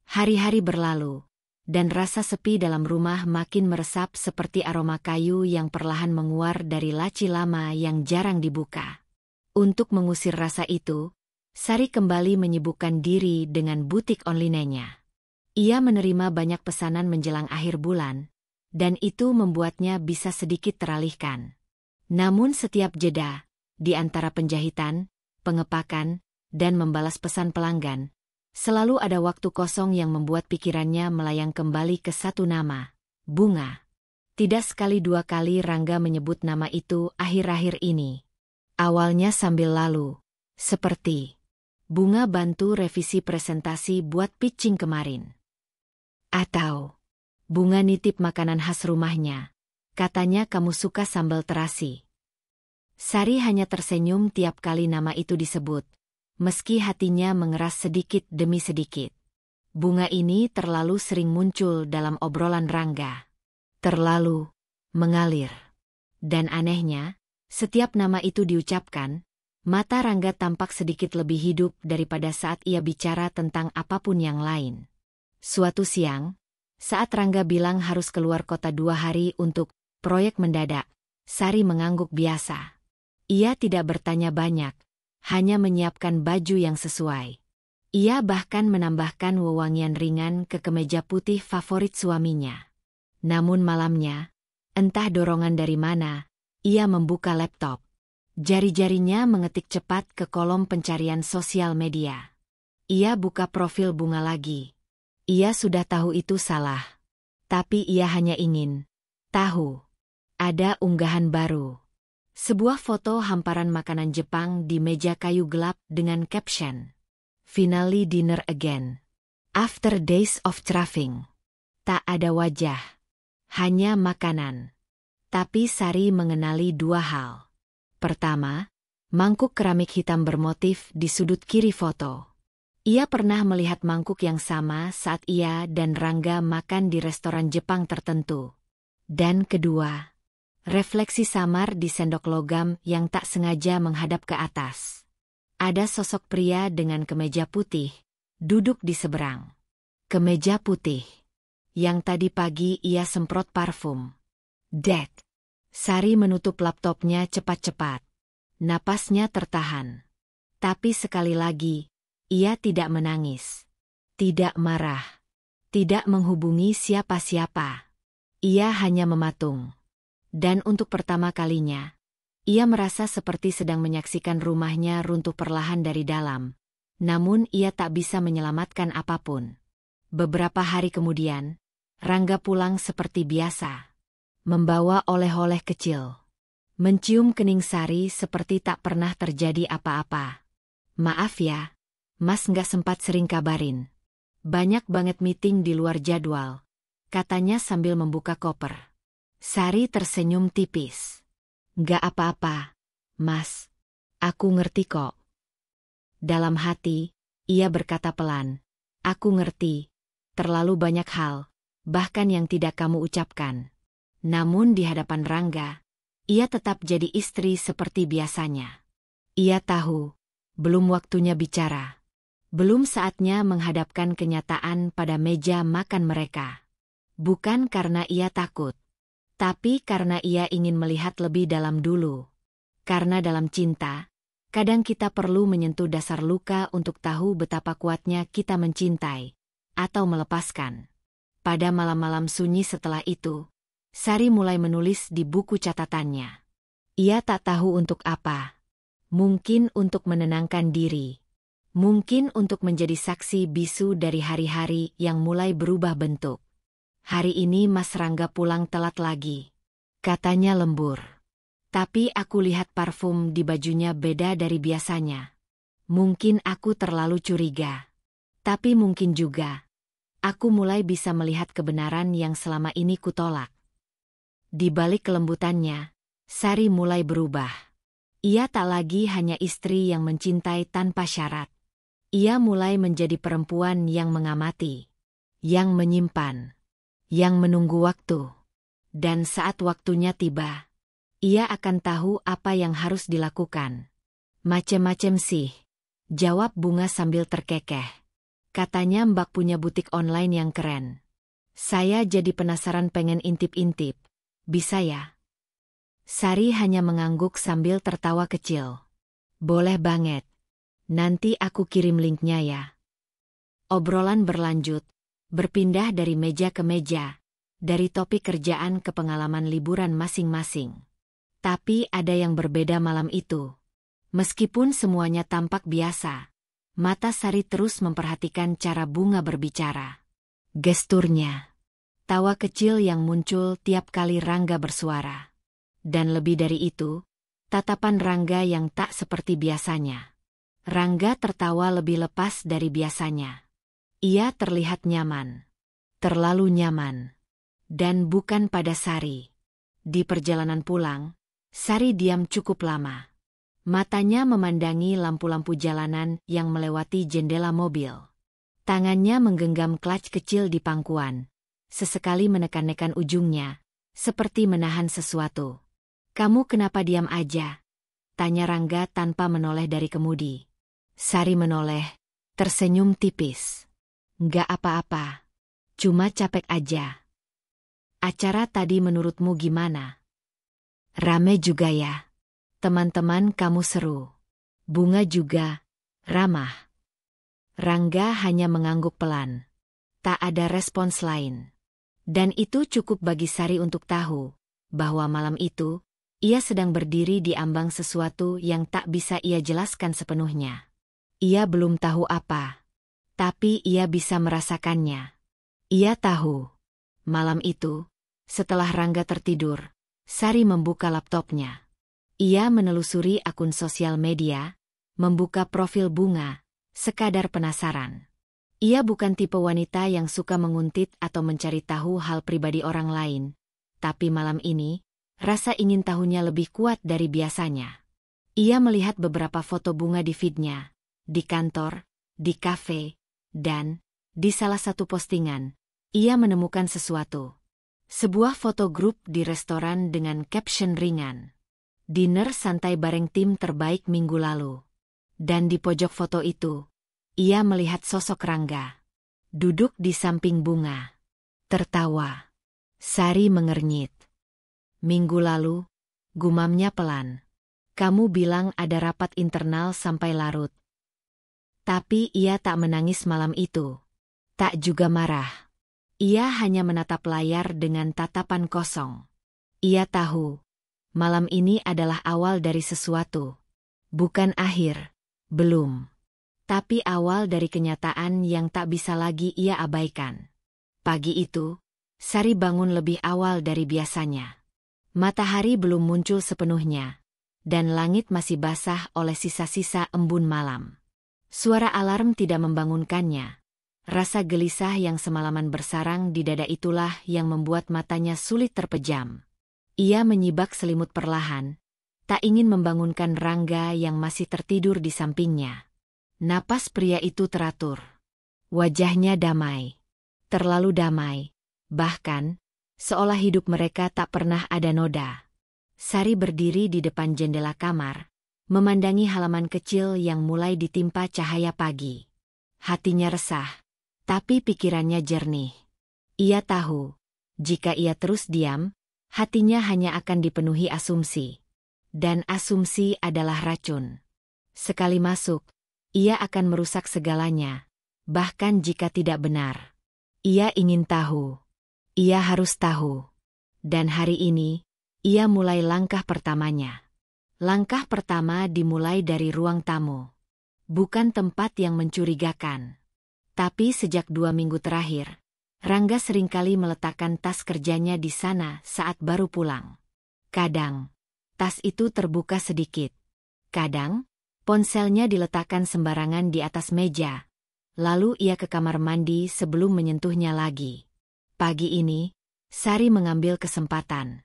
Hari-hari berlalu, dan rasa sepi dalam rumah makin meresap seperti aroma kayu yang perlahan menguar dari laci lama yang jarang dibuka. Untuk mengusir rasa itu, Sari kembali menyibukkan diri dengan butik online-nya. Ia menerima banyak pesanan menjelang akhir bulan, dan itu membuatnya bisa sedikit teralihkan. Namun setiap jeda, di antara penjahitan, pengepakan, dan membalas pesan pelanggan, selalu ada waktu kosong yang membuat pikirannya melayang kembali ke satu nama, Bunga. Tidak sekali dua kali Rangga menyebut nama itu akhir-akhir ini. Awalnya sambil lalu, seperti Bunga bantu revisi presentasi buat pitching kemarin. Atau, Bunga nitip makanan khas rumahnya. Katanya kamu suka sambal terasi. Sari hanya tersenyum tiap kali nama itu disebut, meski hatinya mengeras sedikit demi sedikit. Bunga ini terlalu sering muncul dalam obrolan Rangga. Terlalu mengalir. Dan anehnya, setiap nama itu diucapkan, mata Rangga tampak sedikit lebih hidup daripada saat ia bicara tentang apapun yang lain. Suatu siang, saat Rangga bilang harus keluar kota 2 hari untuk proyek mendadak, Sari mengangguk biasa. Ia tidak bertanya banyak, hanya menyiapkan baju yang sesuai. Ia bahkan menambahkan wewangian ringan ke kemeja putih favorit suaminya. Namun malamnya, entah dorongan dari mana, ia membuka laptop. Jari-jarinya mengetik cepat ke kolom pencarian sosial media. Ia buka profil Bunga lagi. Ia sudah tahu itu salah. Tapi ia hanya ingin tahu. Ada unggahan baru. Sebuah foto hamparan makanan Jepang di meja kayu gelap dengan caption, "Finally dinner again. After days of traveling." Tak ada wajah. Hanya makanan. Tapi Sari mengenali 2 hal. Pertama, mangkuk keramik hitam bermotif di sudut kiri foto. Ia pernah melihat mangkuk yang sama saat ia dan Rangga makan di restoran Jepang tertentu. Dan kedua, refleksi samar di sendok logam yang tak sengaja menghadap ke atas. Ada sosok pria dengan kemeja putih, duduk di seberang. Kemeja putih. Yang tadi pagi ia semprot parfum. Dek. Sari menutup laptopnya cepat-cepat. Napasnya tertahan. Tapi sekali lagi, ia tidak menangis. Tidak marah. Tidak menghubungi siapa-siapa. Ia hanya mematung. Dan untuk pertama kalinya, ia merasa seperti sedang menyaksikan rumahnya runtuh perlahan dari dalam. Namun ia tak bisa menyelamatkan apapun. Beberapa hari kemudian, Rangga pulang seperti biasa. Membawa oleh-oleh kecil. Mencium kening Sari seperti tak pernah terjadi apa-apa. Maaf ya, Mas nggak sempat sering kabarin. Banyak banget meeting di luar jadwal, katanya sambil membuka koper. Sari tersenyum tipis. Nggak apa-apa, Mas. Aku ngerti kok. Dalam hati, ia berkata pelan. Aku ngerti. Terlalu banyak hal, bahkan yang tidak kamu ucapkan. Namun di hadapan Rangga, ia tetap jadi istri seperti biasanya. Ia tahu, belum waktunya bicara. Belum saatnya menghadapkan kenyataan pada meja makan mereka. Bukan karena ia takut, tapi karena ia ingin melihat lebih dalam dulu. Karena dalam cinta, kadang kita perlu menyentuh dasar luka untuk tahu betapa kuatnya kita mencintai atau melepaskan. Pada malam-malam sunyi setelah itu, Sari mulai menulis di buku catatannya. Ia tak tahu untuk apa. Mungkin untuk menenangkan diri. Mungkin untuk menjadi saksi bisu dari hari-hari yang mulai berubah bentuk. Hari ini Mas Rangga pulang telat lagi. Katanya lembur. Tapi aku lihat parfum di bajunya beda dari biasanya. Mungkin aku terlalu curiga. Tapi mungkin juga, aku mulai bisa melihat kebenaran yang selama ini kutolak. Di balik kelembutannya, Sari mulai berubah. Ia tak lagi hanya istri yang mencintai tanpa syarat. Ia mulai menjadi perempuan yang mengamati, yang menyimpan, yang menunggu waktu. Dan saat waktunya tiba, ia akan tahu apa yang harus dilakukan. Macem-macem sih, jawab Bunga sambil terkekeh. Katanya Mbak punya butik online yang keren. Saya jadi penasaran pengen intip-intip. Bisa ya? Sari hanya mengangguk sambil tertawa kecil. Boleh banget. Nanti aku kirim linknya ya. Obrolan berlanjut, berpindah dari meja ke meja, dari topik kerjaan ke pengalaman liburan masing-masing. Tapi ada yang berbeda malam itu. Meskipun semuanya tampak biasa, mata Sari terus memperhatikan cara Bunga berbicara. Gesturnya. Tawa kecil yang muncul tiap kali Rangga bersuara. Dan lebih dari itu, tatapan Rangga yang tak seperti biasanya. Rangga tertawa lebih lepas dari biasanya. Ia terlihat nyaman. Terlalu nyaman. Dan bukan pada Sari. Di perjalanan pulang, Sari diam cukup lama. Matanya memandangi lampu-lampu jalanan yang melewati jendela mobil. Tangannya menggenggam klats kecil di pangkuan. Sesekali menekan-nekan ujungnya, seperti menahan sesuatu. Kamu kenapa diam aja? Tanya Rangga tanpa menoleh dari kemudi. Sari menoleh, tersenyum tipis. Nggak apa-apa. Cuma capek aja. Acara tadi menurutmu gimana? Rame juga ya. Teman-teman kamu seru. Bunga juga, ramah. Rangga hanya mengangguk pelan. Tak ada respons lain. Dan itu cukup bagi Sari untuk tahu, bahwa malam itu, ia sedang berdiri di ambang sesuatu yang tak bisa ia jelaskan sepenuhnya. Ia belum tahu apa. Tapi ia bisa merasakannya. Ia tahu. Malam itu, setelah Rangga tertidur, Sari membuka laptopnya. Ia menelusuri akun sosial media, membuka profil Bunga, sekadar penasaran. Ia bukan tipe wanita yang suka menguntit atau mencari tahu hal pribadi orang lain. Tapi malam ini, rasa ingin tahunya lebih kuat dari biasanya. Ia melihat beberapa foto Bunga di feed-nya. Di kantor, di kafe, dan di salah satu postingan, ia menemukan sesuatu. Sebuah foto grup di restoran dengan caption ringan. Dinner santai bareng tim terbaik minggu lalu. Dan di pojok foto itu, ia melihat sosok Rangga. Duduk di samping Bunga. Tertawa. Sari mengernyit. Minggu lalu, gumamnya pelan. Kamu bilang ada rapat internal sampai larut. Tapi ia tak menangis malam itu. Tak juga marah. Ia hanya menatap layar dengan tatapan kosong. Ia tahu, malam ini adalah awal dari sesuatu. Bukan akhir, belum. Tapi awal dari kenyataan yang tak bisa lagi ia abaikan. Pagi itu, Sari bangun lebih awal dari biasanya. Matahari belum muncul sepenuhnya, dan langit masih basah oleh sisa-sisa embun malam. Suara alarm tidak membangunkannya. Rasa gelisah yang semalaman bersarang di dada itulah yang membuat matanya sulit terpejam. Ia menyibak selimut perlahan, tak ingin membangunkan Rangga yang masih tertidur di sampingnya. Napas pria itu teratur. Wajahnya damai. Terlalu damai. Bahkan, seolah hidup mereka tak pernah ada noda. Sari berdiri di depan jendela kamar, memandangi halaman kecil yang mulai ditimpa cahaya pagi. Hatinya resah, tapi pikirannya jernih. Ia tahu, jika ia terus diam, hatinya hanya akan dipenuhi asumsi. Dan asumsi adalah racun. Sekali masuk, ia akan merusak segalanya, bahkan jika tidak benar. Ia ingin tahu. Ia harus tahu. Dan hari ini, ia mulai langkah pertamanya. Langkah pertama dimulai dari ruang tamu. Bukan tempat yang mencurigakan. Tapi sejak 2 minggu terakhir, Rangga seringkali meletakkan tas kerjanya di sana saat baru pulang. Kadang, tas itu terbuka sedikit. Kadang, ponselnya diletakkan sembarangan di atas meja. Lalu ia ke kamar mandi sebelum menyentuhnya lagi. Pagi ini, Sari mengambil kesempatan.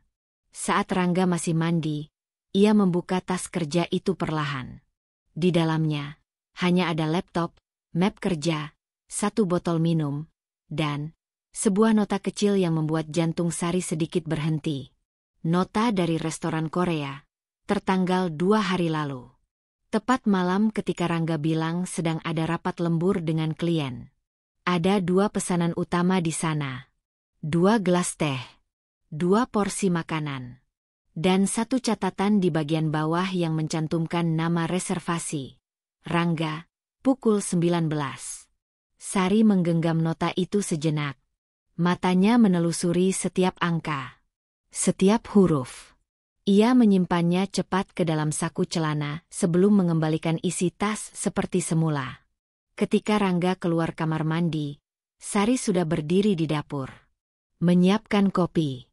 Saat Rangga masih mandi, ia membuka tas kerja itu perlahan. Di dalamnya, hanya ada laptop, map kerja, 1 botol minum, dan sebuah nota kecil yang membuat jantung Sari sedikit berhenti. Nota dari restoran Korea, tertanggal 2 hari lalu. Tepat malam ketika Rangga bilang sedang ada rapat lembur dengan klien. Ada 2 pesanan utama di sana. 2 gelas teh. 2 porsi makanan. Dan 1 catatan di bagian bawah yang mencantumkan nama reservasi. Rangga, pukul 19. Sari menggenggam nota itu sejenak. Matanya menelusuri setiap angka. Setiap huruf. Ia menyimpannya cepat ke dalam saku celana sebelum mengembalikan isi tas seperti semula. Ketika Rangga keluar kamar mandi, Sari sudah berdiri di dapur. Menyiapkan kopi.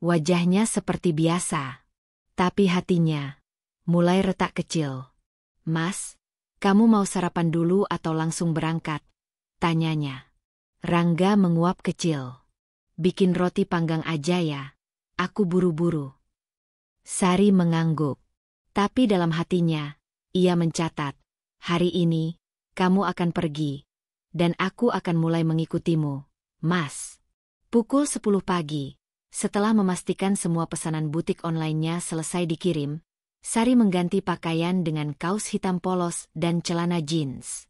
Wajahnya seperti biasa. Tapi hatinya mulai retak kecil. "Mas, kamu mau sarapan dulu atau langsung berangkat?" tanyanya. Rangga menguap kecil. "Bikin roti panggang aja ya, aku buru-buru." Sari mengangguk. Tapi dalam hatinya, ia mencatat, "Hari ini, kamu akan pergi. Dan aku akan mulai mengikutimu, Mas." Pukul 10 pagi, setelah memastikan semua pesanan butik online-nya selesai dikirim, Sari mengganti pakaian dengan kaos hitam polos dan celana jeans.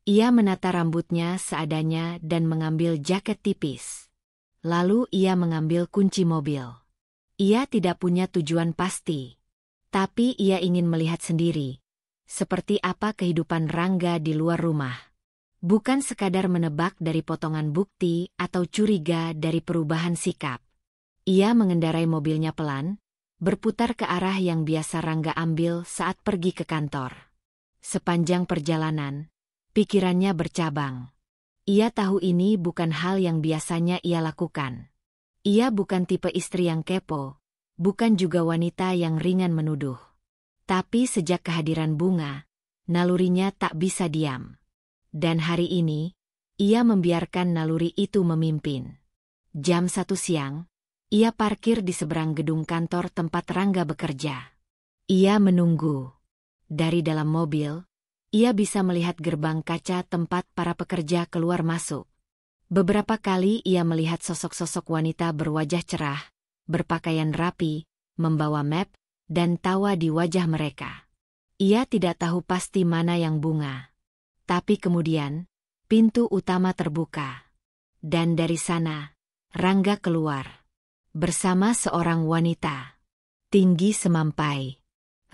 Ia menata rambutnya seadanya dan mengambil jaket tipis. Lalu ia mengambil kunci mobil. Ia tidak punya tujuan pasti. Tapi ia ingin melihat sendiri. Seperti apa kehidupan Rangga di luar rumah. Bukan sekadar menebak dari potongan bukti atau curiga dari perubahan sikap. Ia mengendarai mobilnya pelan, berputar ke arah yang biasa Rangga ambil saat pergi ke kantor. Sepanjang perjalanan, pikirannya bercabang. Ia tahu ini bukan hal yang biasanya ia lakukan. Ia bukan tipe istri yang kepo, bukan juga wanita yang ringan menuduh. Tapi sejak kehadiran Bunga, nalurinya tak bisa diam. Dan hari ini, ia membiarkan naluri itu memimpin. Jam 1 siang, ia parkir di seberang gedung kantor tempat Rangga bekerja. Ia menunggu. Dari dalam mobil, ia bisa melihat gerbang kaca tempat para pekerja keluar masuk. Beberapa kali ia melihat sosok-sosok wanita berwajah cerah, berpakaian rapi, membawa map, dan tawa di wajah mereka. Ia tidak tahu pasti mana yang Bunga. Tapi kemudian, pintu utama terbuka. Dan dari sana, Rangga keluar. Bersama seorang wanita. Tinggi semampai.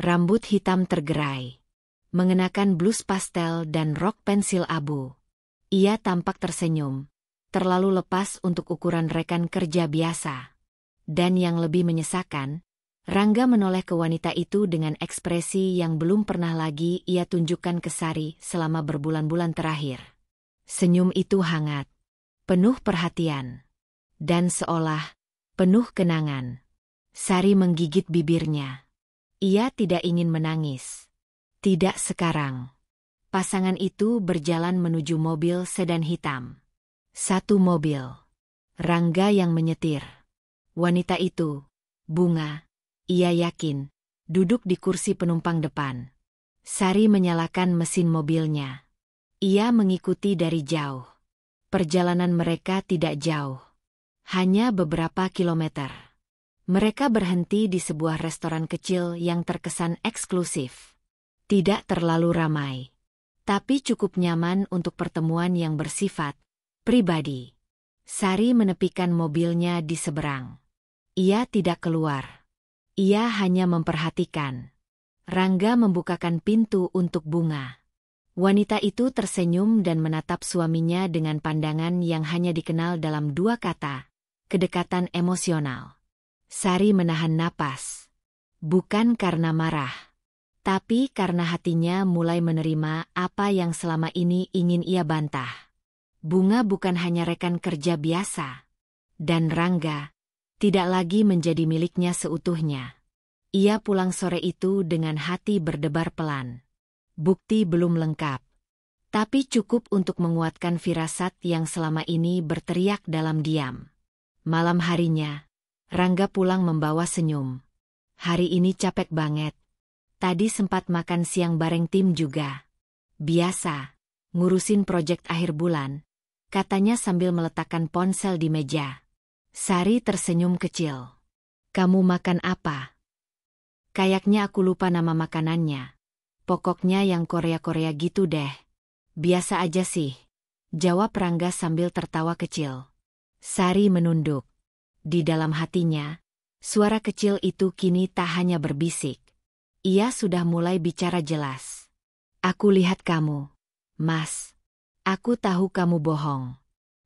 Rambut hitam tergerai. Mengenakan blus pastel dan rok pensil abu. Ia tampak tersenyum, terlalu lepas untuk ukuran rekan kerja biasa. Dan yang lebih menyesakan, Rangga menoleh ke wanita itu dengan ekspresi yang belum pernah lagi ia tunjukkan ke Sari selama berbulan-bulan terakhir. Senyum itu hangat, penuh perhatian, dan seolah penuh kenangan. Sari menggigit bibirnya. Ia tidak ingin menangis. Tidak sekarang. Pasangan itu berjalan menuju mobil sedan hitam. 1 mobil. Rangga yang menyetir. Wanita itu, Bunga, ia yakin, duduk di kursi penumpang depan. Sari menyalakan mesin mobilnya. Ia mengikuti dari jauh. Perjalanan mereka tidak jauh. Hanya beberapa kilometer. Mereka berhenti di sebuah restoran kecil yang terkesan eksklusif. Tidak terlalu ramai. tapi cukup nyaman untuk pertemuan yang bersifat pribadi. Sari menepikan mobilnya di seberang. Ia tidak keluar. Ia hanya memperhatikan. Rangga membukakan pintu untuk Bunga. Wanita itu tersenyum dan menatap suaminya dengan pandangan yang hanya dikenal dalam dua kata, kedekatan emosional. Sari menahan napas. Bukan karena marah, tapi karena hatinya mulai menerima apa yang selama ini ingin ia bantah. Bunga bukan hanya rekan kerja biasa. Dan Rangga tidak lagi menjadi miliknya seutuhnya. Ia pulang sore itu dengan hati berdebar pelan. Bukti belum lengkap, tapi cukup untuk menguatkan firasat yang selama ini berteriak dalam diam. Malam harinya, Rangga pulang membawa senyum. Hari ini capek banget. Tadi sempat makan siang bareng tim juga. Biasa, ngurusin proyek akhir bulan, katanya sambil meletakkan ponsel di meja. Sari tersenyum kecil. Kamu makan apa? Kayaknya aku lupa nama makanannya. Pokoknya yang Korea-Korea gitu deh. Biasa aja sih, jawab Rangga sambil tertawa kecil. Sari menunduk. Di dalam hatinya, suara kecil itu kini tak hanya berbisik. Ia sudah mulai bicara jelas. Aku lihat kamu, Mas. Aku tahu kamu bohong.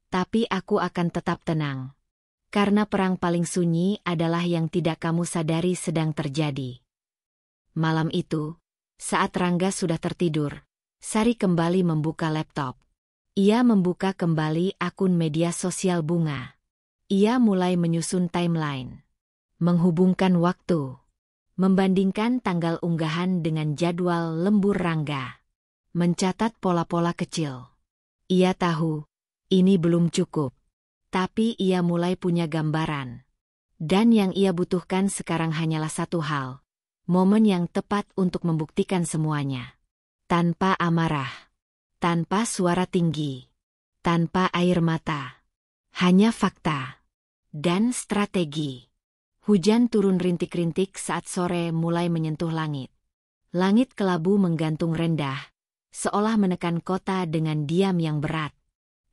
Tapi aku akan tetap tenang. Karena perang paling sunyi adalah yang tidak kamu sadari sedang terjadi. Malam itu, saat Rangga sudah tertidur, Sari kembali membuka laptop. Ia membuka kembali akun media sosial Bunga. Ia mulai menyusun timeline. Menghubungkan waktu. Membandingkan tanggal unggahan dengan jadwal lembur Rangga. Mencatat pola-pola kecil. Ia tahu, ini belum cukup. Tapi ia mulai punya gambaran. Dan yang ia butuhkan sekarang hanyalah satu hal. Momen yang tepat untuk membuktikan semuanya. Tanpa amarah. Tanpa suara tinggi. Tanpa air mata. Hanya fakta. Dan strategi. Hujan turun rintik-rintik saat sore mulai menyentuh langit. Langit kelabu menggantung rendah, seolah menekan kota dengan diam yang berat.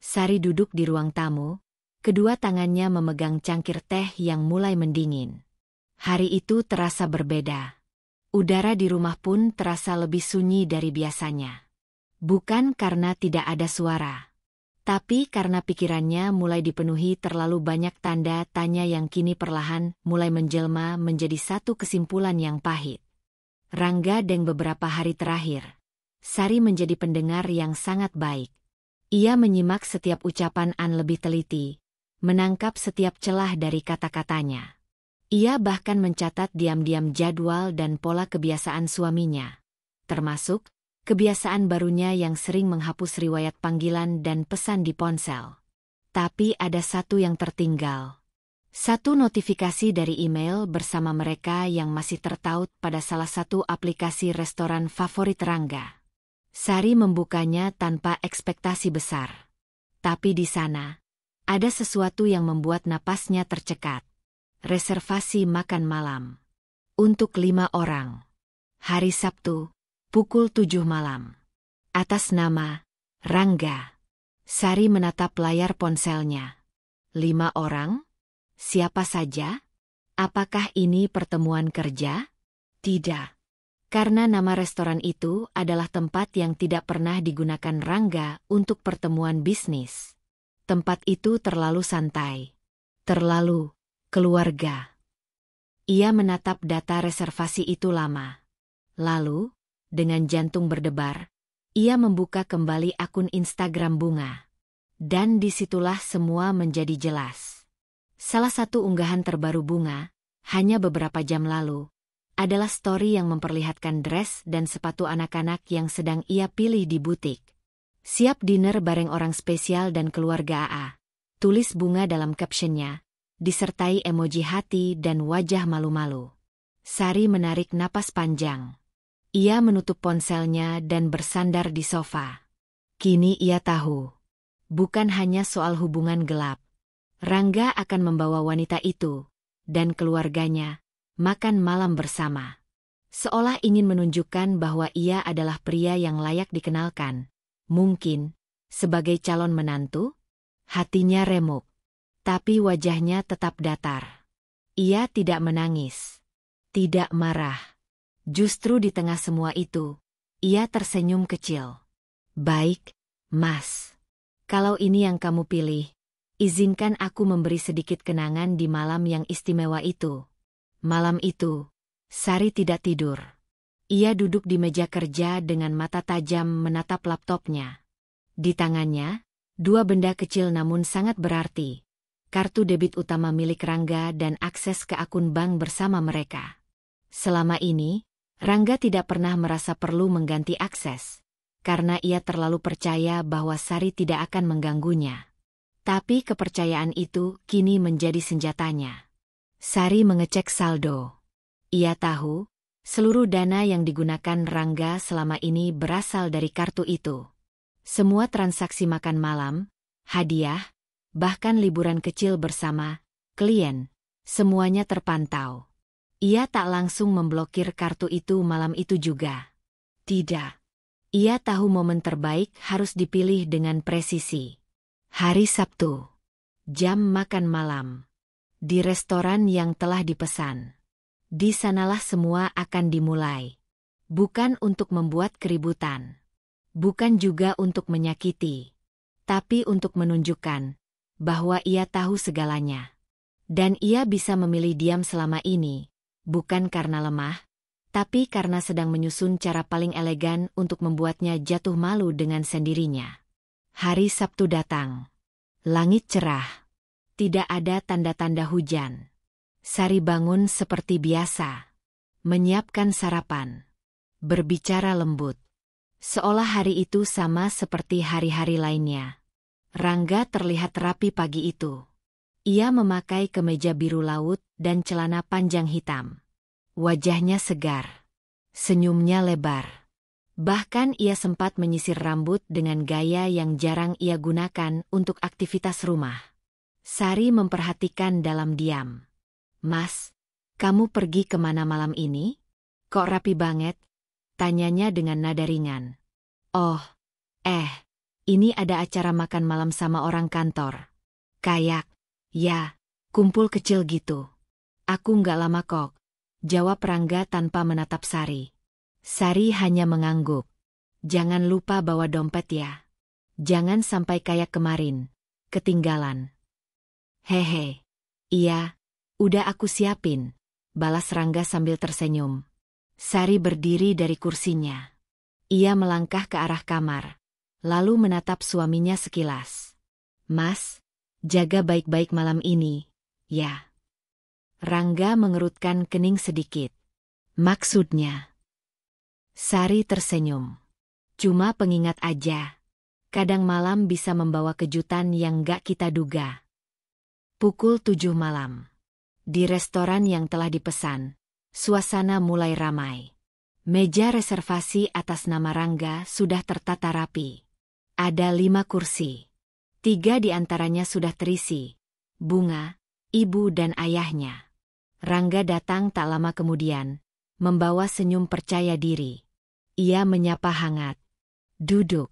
Sari duduk di ruang tamu, kedua tangannya memegang cangkir teh yang mulai mendingin. Hari itu terasa berbeda. Udara di rumah pun terasa lebih sunyi dari biasanya. Bukan karena tidak ada suara, tapi karena pikirannya mulai dipenuhi terlalu banyak tanda tanya yang kini perlahan mulai menjelma menjadi satu kesimpulan yang pahit. Rangga dan beberapa hari terakhir, Sari menjadi pendengar yang sangat baik. Ia menyimak setiap ucapan An lebih teliti, menangkap setiap celah dari kata-katanya. Ia bahkan mencatat diam-diam jadwal dan pola kebiasaan suaminya, termasuk kebiasaan barunya yang sering menghapus riwayat panggilan dan pesan di ponsel. Tapi ada satu yang tertinggal. Satu notifikasi dari email bersama mereka yang masih tertaut pada salah satu aplikasi restoran favorit Rangga. Sari membukanya tanpa ekspektasi besar. Tapi di sana, ada sesuatu yang membuat napasnya tercekat. Reservasi makan malam. Untuk 5 orang. Hari Sabtu, pukul 7 malam. Atas nama Rangga. Sari menatap layar ponselnya. 5 orang? Siapa saja? Apakah ini pertemuan kerja? Tidak. Karena nama restoran itu adalah tempat yang tidak pernah digunakan Rangga untuk pertemuan bisnis. Tempat itu terlalu santai. Terlalu keluarga. Ia menatap data reservasi itu lama. Lalu, dengan jantung berdebar, ia membuka kembali akun Instagram Bunga. Dan disitulah semua menjadi jelas. Salah satu unggahan terbaru Bunga, hanya beberapa jam lalu, adalah story yang memperlihatkan dress dan sepatu anak-anak yang sedang ia pilih di butik. Siap dinner bareng orang spesial dan keluarga AA. Tulis Bunga dalam captionnya, disertai emoji hati dan wajah malu-malu. Sari menarik napas panjang. Ia menutup ponselnya dan bersandar di sofa. Kini ia tahu. Bukan hanya soal hubungan gelap. Rangga akan membawa wanita itu, dan keluarganya, makan malam bersama. Seolah ingin menunjukkan bahwa ia adalah pria yang layak dikenalkan. Mungkin, sebagai calon menantu? Hatinya remuk. Tapi wajahnya tetap datar. Ia tidak menangis. Tidak marah. Justru di tengah semua itu, ia tersenyum kecil. Baik, Mas. Kalau ini yang kamu pilih, izinkan aku memberi sedikit kenangan di malam yang istimewa itu. Malam itu, Sari tidak tidur. Ia duduk di meja kerja dengan mata tajam menatap laptopnya. Di tangannya, dua benda kecil namun sangat berarti. Kartu debit utama milik Rangga dan akses ke akun bank bersama mereka. Selama ini, Rangga tidak pernah merasa perlu mengganti akses, karena ia terlalu percaya bahwa Sari tidak akan mengganggunya. Tapi kepercayaan itu kini menjadi senjatanya. Sari mengecek saldo. Ia tahu, seluruh dana yang digunakan Rangga selama ini berasal dari kartu itu. Semua transaksi makan malam, hadiah, bahkan liburan kecil bersama klien, semuanya terpantau. Ia tak langsung memblokir kartu itu malam itu juga. Tidak. Ia tahu momen terbaik harus dipilih dengan presisi. Hari Sabtu. Jam makan malam. Di restoran yang telah dipesan. Di sanalah semua akan dimulai. Bukan untuk membuat keributan. Bukan juga untuk menyakiti. Tapi untuk menunjukkan bahwa ia tahu segalanya. Dan ia bisa memilih diam selama ini, bukan karena lemah, tapi karena sedang menyusun cara paling elegan untuk membuatnya jatuh malu dengan sendirinya. Hari Sabtu datang. Langit cerah. Tidak ada tanda-tanda hujan. Sari bangun seperti biasa. Menyiapkan sarapan. Berbicara lembut. Seolah hari itu sama seperti hari-hari lainnya. Rangga terlihat rapi pagi itu. Ia memakai kemeja biru laut dan celana panjang hitam. Wajahnya segar. Senyumnya lebar. Bahkan ia sempat menyisir rambut dengan gaya yang jarang ia gunakan untuk aktivitas rumah. Sari memperhatikan dalam diam. Mas, kamu pergi kemana malam ini? Kok rapi banget? Tanyanya dengan nada ringan. Oh, ini ada acara makan malam sama orang kantor. Kayak, ya, kumpul kecil gitu. Aku nggak lama kok, jawab Rangga tanpa menatap Sari. Sari hanya mengangguk. Jangan lupa bawa dompet ya. Jangan sampai kayak kemarin, ketinggalan. Hehe, iya. Udah aku siapin, balas Rangga sambil tersenyum. Sari berdiri dari kursinya. Ia melangkah ke arah kamar, lalu menatap suaminya sekilas. Mas, jaga baik-baik malam ini, ya. Rangga mengerutkan kening sedikit. Maksudnya? Sari tersenyum. Cuma pengingat aja. Kadang malam bisa membawa kejutan yang gak kita duga. Pukul 7 malam. Di restoran yang telah dipesan, suasana mulai ramai. Meja reservasi atas nama Rangga sudah tertata rapi. Ada 5 kursi. 3 di antaranya sudah terisi. Bunga, ibu dan ayahnya. Rangga datang tak lama kemudian, membawa senyum percaya diri. Ia menyapa hangat. Duduk.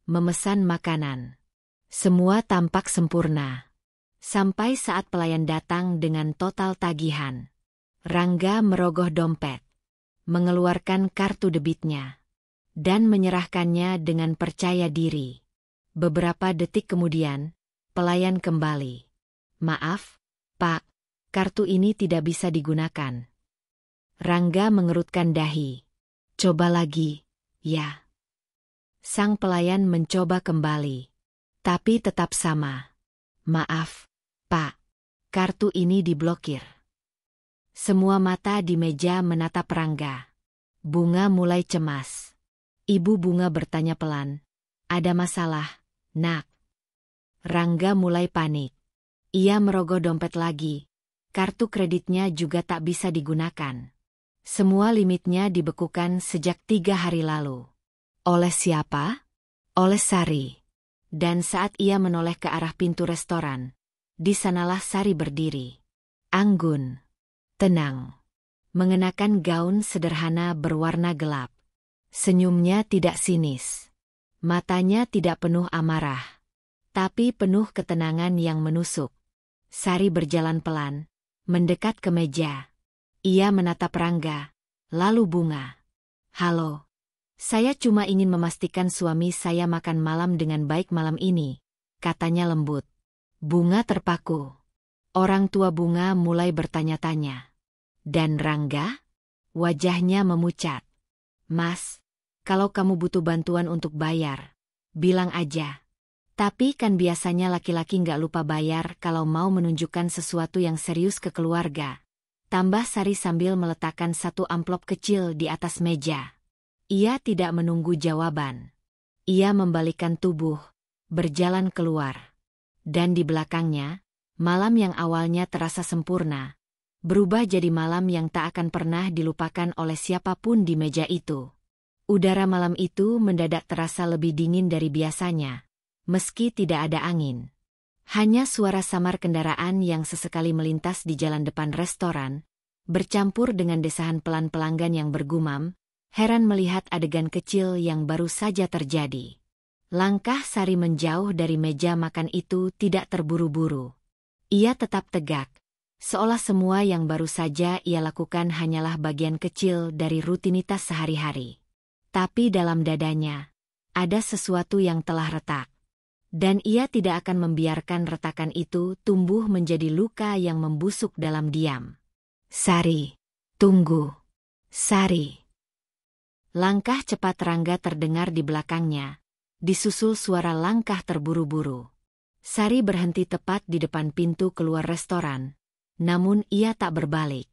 Memesan makanan. Semua tampak sempurna. Sampai saat pelayan datang dengan total tagihan. Rangga merogoh dompet. Mengeluarkan kartu debitnya. Dan menyerahkannya dengan percaya diri. Beberapa detik kemudian, pelayan kembali. Maaf, Pak, kartu ini tidak bisa digunakan. Rangga mengerutkan dahi. Coba lagi, ya. Sang pelayan mencoba kembali. Tapi tetap sama. Maaf, Pak, kartu ini diblokir. Semua mata di meja menatap Rangga. Bunga mulai cemas. Ibu Bunga bertanya pelan. Ada masalah, Nak? Rangga mulai panik. Ia merogoh dompet lagi. Kartu kreditnya juga tak bisa digunakan. Semua limitnya dibekukan sejak 3 hari lalu. Oleh siapa? Oleh Sari. Dan saat ia menoleh ke arah pintu restoran, di sanalah Sari berdiri. Anggun. Tenang. mengenakan gaun sederhana berwarna gelap. Senyumnya tidak sinis. Matanya tidak penuh amarah, tapi penuh ketenangan yang menusuk. Sari berjalan pelan, mendekat ke meja. Ia menatap Rangga, lalu Bunga. "Halo. Saya cuma ingin memastikan suami saya makan malam dengan baik malam ini," katanya lembut. Bunga terpaku. Orang tua Bunga mulai bertanya-tanya. "Dan Rangga?" Wajahnya memucat. "Mas, kalau kamu butuh bantuan untuk bayar, bilang aja. Tapi kan biasanya laki-laki nggak lupa bayar kalau mau menunjukkan sesuatu yang serius ke keluarga," tambah Sari sambil meletakkan satu amplop kecil di atas meja. Ia tidak menunggu jawaban. Ia membalikkan tubuh, berjalan keluar. Dan di belakangnya, malam yang awalnya terasa sempurna, berubah jadi malam yang tak akan pernah dilupakan oleh siapapun di meja itu. Udara malam itu mendadak terasa lebih dingin dari biasanya, meski tidak ada angin. Hanya suara samar kendaraan yang sesekali melintas di jalan depan restoran, bercampur dengan desahan pelan pelanggan yang bergumam, heran melihat adegan kecil yang baru saja terjadi. Langkah Sari menjauh dari meja makan itu tidak terburu-buru. Ia tetap tegak, seolah semua yang baru saja ia lakukan hanyalah bagian kecil dari rutinitas sehari-hari. Tapi dalam dadanya, ada sesuatu yang telah retak. Dan ia tidak akan membiarkan retakan itu tumbuh menjadi luka yang membusuk dalam diam. "Sari, tunggu. Sari." Langkah cepat Rangga terdengar di belakangnya, disusul suara langkah terburu-buru. Sari berhenti tepat di depan pintu keluar restoran, namun ia tak berbalik.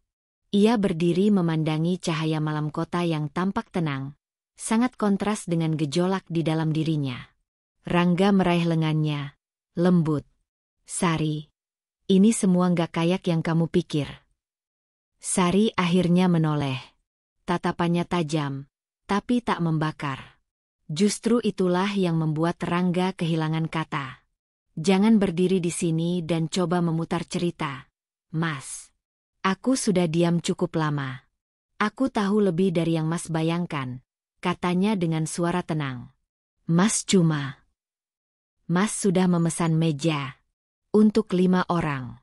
Ia berdiri memandangi cahaya malam kota yang tampak tenang, sangat kontras dengan gejolak di dalam dirinya. Rangga meraih lengannya, lembut. "Sari, ini semua nggak kayak yang kamu pikir." Sari akhirnya menoleh. Tatapannya tajam, tapi tak membakar. Justru itulah yang membuat Rangga kehilangan kata. "Jangan berdiri di sini dan coba memutar cerita, Mas. Aku sudah diam cukup lama. Aku tahu lebih dari yang Mas bayangkan," katanya dengan suara tenang. Mas sudah memesan meja untuk 5 orang.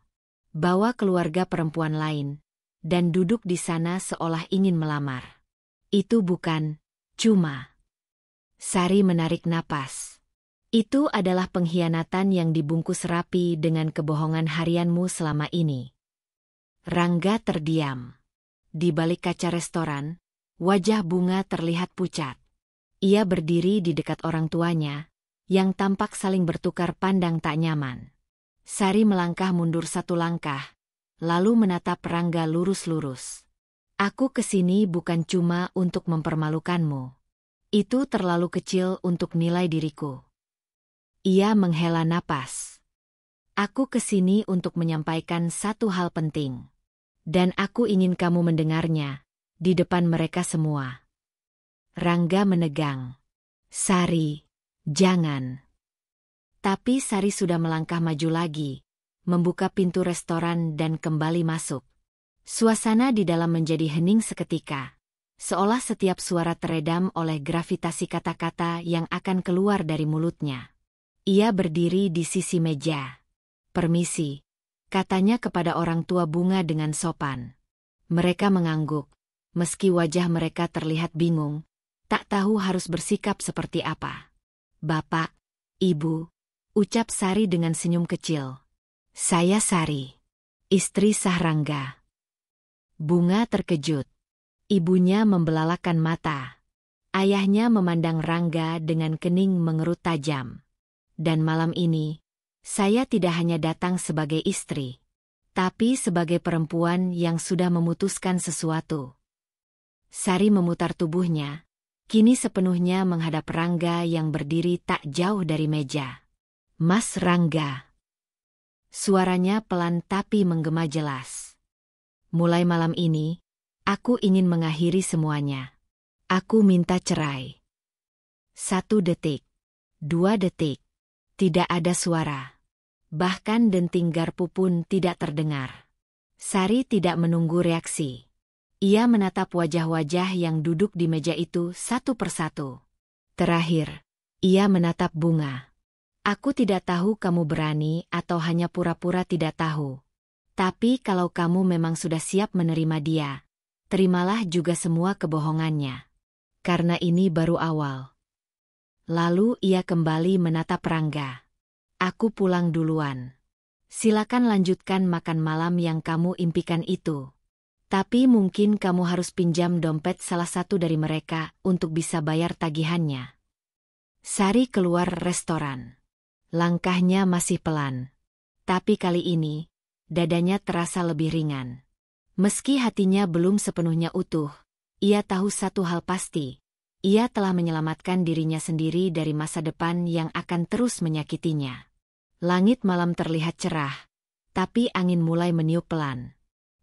Bawa keluarga perempuan lain, dan duduk di sana seolah ingin melamar. Itu bukan cuma." Sari menarik napas. "Itu adalah pengkhianatan yang dibungkus rapi dengan kebohongan harianmu selama ini." Rangga terdiam. Di balik kaca restoran, wajah Bunga terlihat pucat. Ia berdiri di dekat orang tuanya, yang tampak saling bertukar pandang tak nyaman. Sari melangkah mundur satu langkah, lalu menatap Rangga lurus-lurus. "Aku kesini bukan cuma untuk mempermalukanmu. Itu terlalu kecil untuk nilai diriku." Ia menghela napas. "Aku kesini untuk menyampaikan satu hal penting. Dan aku ingin kamu mendengarnya, di depan mereka semua." Rangga menegang. "Sari, jangan." Tapi Sari sudah melangkah maju lagi, membuka pintu restoran dan kembali masuk. Suasana di dalam menjadi hening seketika, seolah setiap suara teredam oleh gravitasi kata-kata yang akan keluar dari mulutnya. Ia berdiri di sisi meja. "Permisi," katanya kepada orang tua Bunga dengan sopan. Mereka mengangguk, meski wajah mereka terlihat bingung, tak tahu harus bersikap seperti apa. "Bapak, Ibu," ucap Sari dengan senyum kecil. "Saya Sari, istri sah Rangga." Bunga terkejut. Ibunya membelalakan mata. Ayahnya memandang Rangga dengan kening mengerut tajam. "Dan malam ini, saya tidak hanya datang sebagai istri, tapi sebagai perempuan yang sudah memutuskan sesuatu." Sari memutar tubuhnya, kini sepenuhnya menghadap Rangga yang berdiri tak jauh dari meja. "Mas Rangga." Suaranya pelan tapi menggema jelas. "Mulai malam ini, aku ingin mengakhiri semuanya. Aku minta cerai." 1 detik. 2 detik. Tidak ada suara. Bahkan denting garpu pun tidak terdengar. Sari tidak menunggu reaksi. Ia menatap wajah-wajah yang duduk di meja itu satu persatu. Terakhir, ia menatap Bunga. Aku tidak tahu kamu berani atau hanya pura-pura tidak tahu. Tapi kalau kamu memang sudah siap menerima dia, terimalah juga semua kebohongannya. Karena ini baru awal. Lalu ia kembali menatap Rangga. Aku pulang duluan. Silakan lanjutkan makan malam yang kamu impikan itu. Tapi mungkin kamu harus pinjam dompet salah satu dari mereka untuk bisa bayar tagihannya. Sari keluar restoran. Langkahnya masih pelan. Tapi kali ini, dadanya terasa lebih ringan. Meski hatinya belum sepenuhnya utuh, ia tahu satu hal pasti. Ia telah menyelamatkan dirinya sendiri dari masa depan yang akan terus menyakitinya. Langit malam terlihat cerah, tapi angin mulai meniup pelan.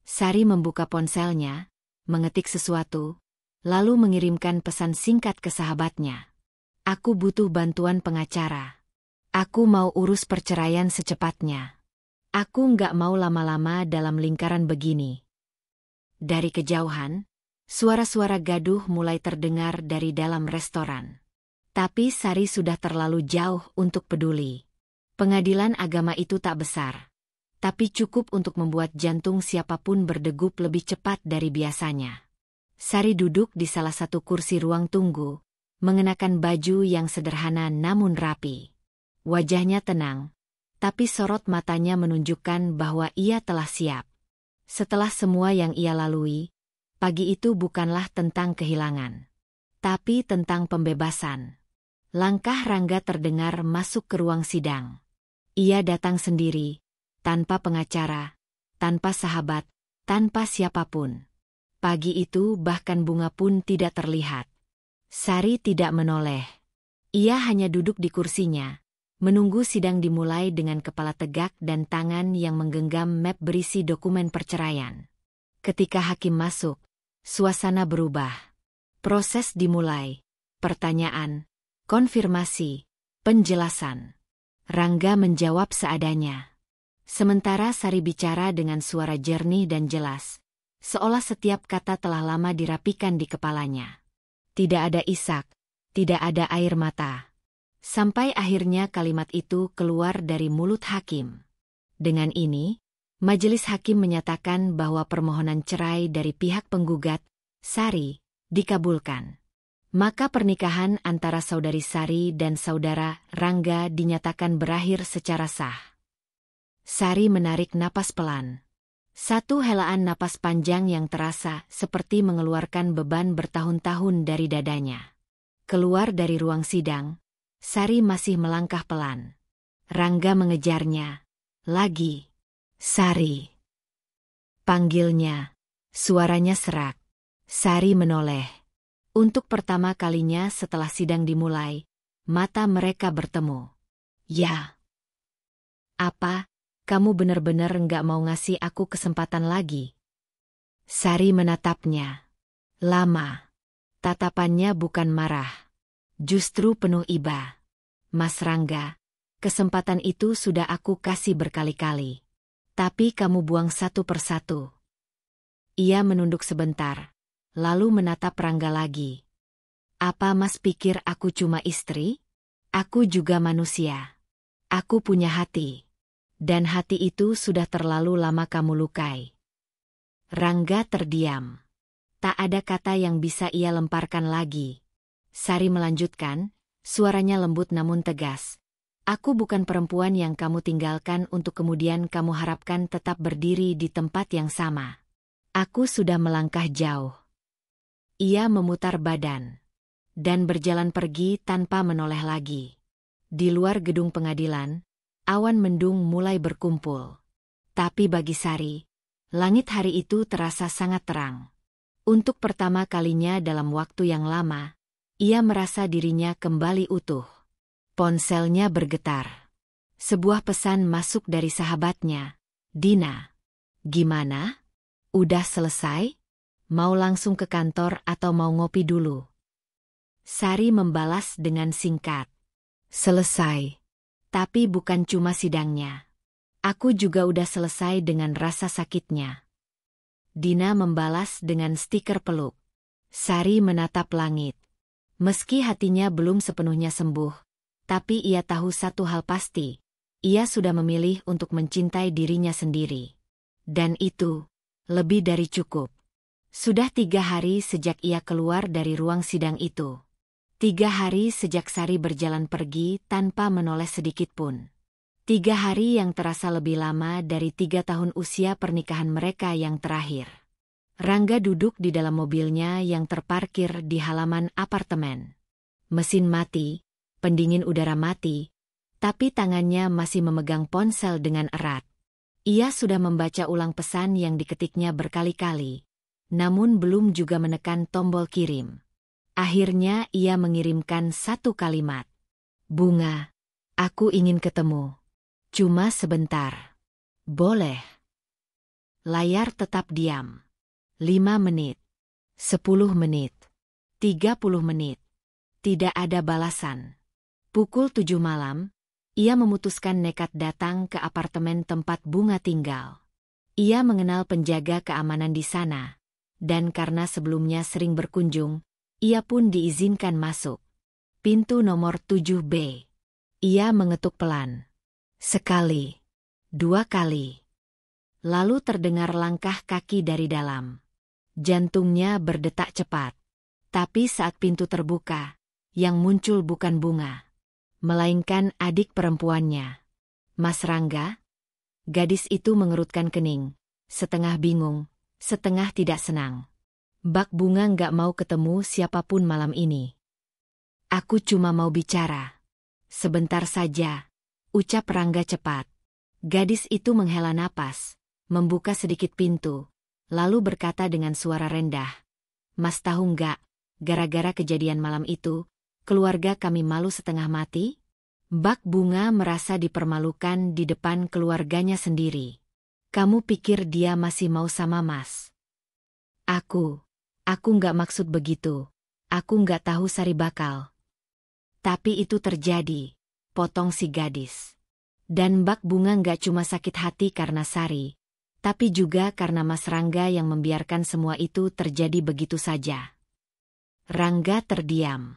Sari membuka ponselnya, mengetik sesuatu, lalu mengirimkan pesan singkat ke sahabatnya. Aku butuh bantuan pengacara. Aku mau urus perceraian secepatnya. Aku nggak mau lama-lama dalam lingkaran begini. Dari kejauhan, suara-suara gaduh mulai terdengar dari dalam restoran. Tapi Sari sudah terlalu jauh untuk peduli. Pengadilan agama itu tak besar, tapi cukup untuk membuat jantung siapapun berdegup lebih cepat dari biasanya. Sari duduk di salah satu kursi ruang tunggu, mengenakan baju yang sederhana namun rapi. Wajahnya tenang, tapi sorot matanya menunjukkan bahwa ia telah siap. Setelah semua yang ia lalui, pagi itu bukanlah tentang kehilangan, tapi tentang pembebasan. Langkah Rangga terdengar masuk ke ruang sidang. Ia datang sendiri, tanpa pengacara, tanpa sahabat, tanpa siapapun. Pagi itu bahkan Bunga pun tidak terlihat. Sari tidak menoleh. Ia hanya duduk di kursinya, menunggu sidang dimulai dengan kepala tegak dan tangan yang menggenggam map berisi dokumen perceraian. Ketika hakim masuk, suasana berubah. Proses dimulai. Pertanyaan, konfirmasi, penjelasan. Rangga menjawab seadanya. Sementara Sari bicara dengan suara jernih dan jelas, seolah setiap kata telah lama dirapikan di kepalanya. Tidak ada isak, tidak ada air mata. Sampai akhirnya kalimat itu keluar dari mulut hakim. Dengan ini, majelis hakim menyatakan bahwa permohonan cerai dari pihak penggugat, Sari, dikabulkan. Maka pernikahan antara saudari Sari dan saudara Rangga dinyatakan berakhir secara sah. Sari menarik napas pelan. Satu helaan napas panjang yang terasa seperti mengeluarkan beban bertahun-tahun dari dadanya. Keluar dari ruang sidang, Sari masih melangkah pelan. Rangga mengejarnya. Lagi. Sari. Panggilnya. Suaranya serak. Sari menoleh. Untuk pertama kalinya setelah sidang dimulai, mata mereka bertemu. Ya. Apa? Kamu benar-benar enggak mau ngasih aku kesempatan lagi? Sari menatapnya. Lama. Tatapannya bukan marah. Justru penuh iba. Mas Rangga, kesempatan itu sudah aku kasih berkali-kali. Tapi kamu buang satu persatu. Ia menunduk sebentar, lalu menatap Rangga lagi. Apa Mas pikir aku cuma istri? Aku juga manusia. Aku punya hati. Dan hati itu sudah terlalu lama kamu lukai. Rangga terdiam. Tak ada kata yang bisa ia lemparkan lagi. Sari melanjutkan, suaranya lembut namun tegas. Aku bukan perempuan yang kamu tinggalkan untuk kemudian kamu harapkan tetap berdiri di tempat yang sama. Aku sudah melangkah jauh. Ia memutar badan. Dan berjalan pergi tanpa menoleh lagi. Di luar gedung pengadilan, awan mendung mulai berkumpul. Tapi bagi Sari, langit hari itu terasa sangat terang. Untuk pertama kalinya dalam waktu yang lama, ia merasa dirinya kembali utuh. Ponselnya bergetar. Sebuah pesan masuk dari sahabatnya. Dina. Gimana? Udah selesai? Mau langsung ke kantor atau mau ngopi dulu? Sari membalas dengan singkat. Selesai. Tapi bukan cuma sidangnya. Aku juga udah selesai dengan rasa sakitnya. Dina membalas dengan stiker peluk. Sari menatap langit. Meski hatinya belum sepenuhnya sembuh, tapi ia tahu satu hal pasti. Ia sudah memilih untuk mencintai dirinya sendiri. Dan itu lebih dari cukup. Sudah 3 hari sejak ia keluar dari ruang sidang itu. 3 hari sejak Sari berjalan pergi tanpa menoleh sedikitpun. 3 hari yang terasa lebih lama dari 3 tahun usia pernikahan mereka yang terakhir. Rangga duduk di dalam mobilnya yang terparkir di halaman apartemen. Mesin mati, pendingin udara mati, tapi tangannya masih memegang ponsel dengan erat. Ia sudah membaca ulang pesan yang diketiknya berkali-kali, namun belum juga menekan tombol kirim. Akhirnya ia mengirimkan satu kalimat. Bunga, aku ingin ketemu. Cuma sebentar. Boleh? Layar tetap diam. 5 menit. 10 menit. 30 menit. Tidak ada balasan. Pukul 7 malam, ia memutuskan nekat datang ke apartemen tempat Bunga tinggal. Ia mengenal penjaga keamanan di sana, dan karena sebelumnya sering berkunjung, ia pun diizinkan masuk. Pintu nomor 7B. Ia mengetuk pelan. Sekali. 2 kali. Lalu terdengar langkah kaki dari dalam. Jantungnya berdetak cepat. Tapi saat pintu terbuka, yang muncul bukan Bunga, melainkan adik perempuannya. Mas Rangga? Gadis itu mengerutkan kening, setengah bingung, setengah tidak senang. Bak Bunga nggak mau ketemu siapapun malam ini. Aku cuma mau bicara. Sebentar saja, ucap Rangga cepat. Gadis itu menghela napas, membuka sedikit pintu, lalu berkata dengan suara rendah. Mas tahu nggak, gara-gara kejadian malam itu, keluarga kami malu setengah mati? Bak Bunga merasa dipermalukan di depan keluarganya sendiri. Kamu pikir dia masih mau sama Mas? Aku nggak maksud begitu. Aku nggak tahu Sari bakal. Tapi itu terjadi, potong si gadis. Dan Bak Bunga nggak cuma sakit hati karena Sari, tapi juga karena Mas Rangga yang membiarkan semua itu terjadi begitu saja. Rangga terdiam.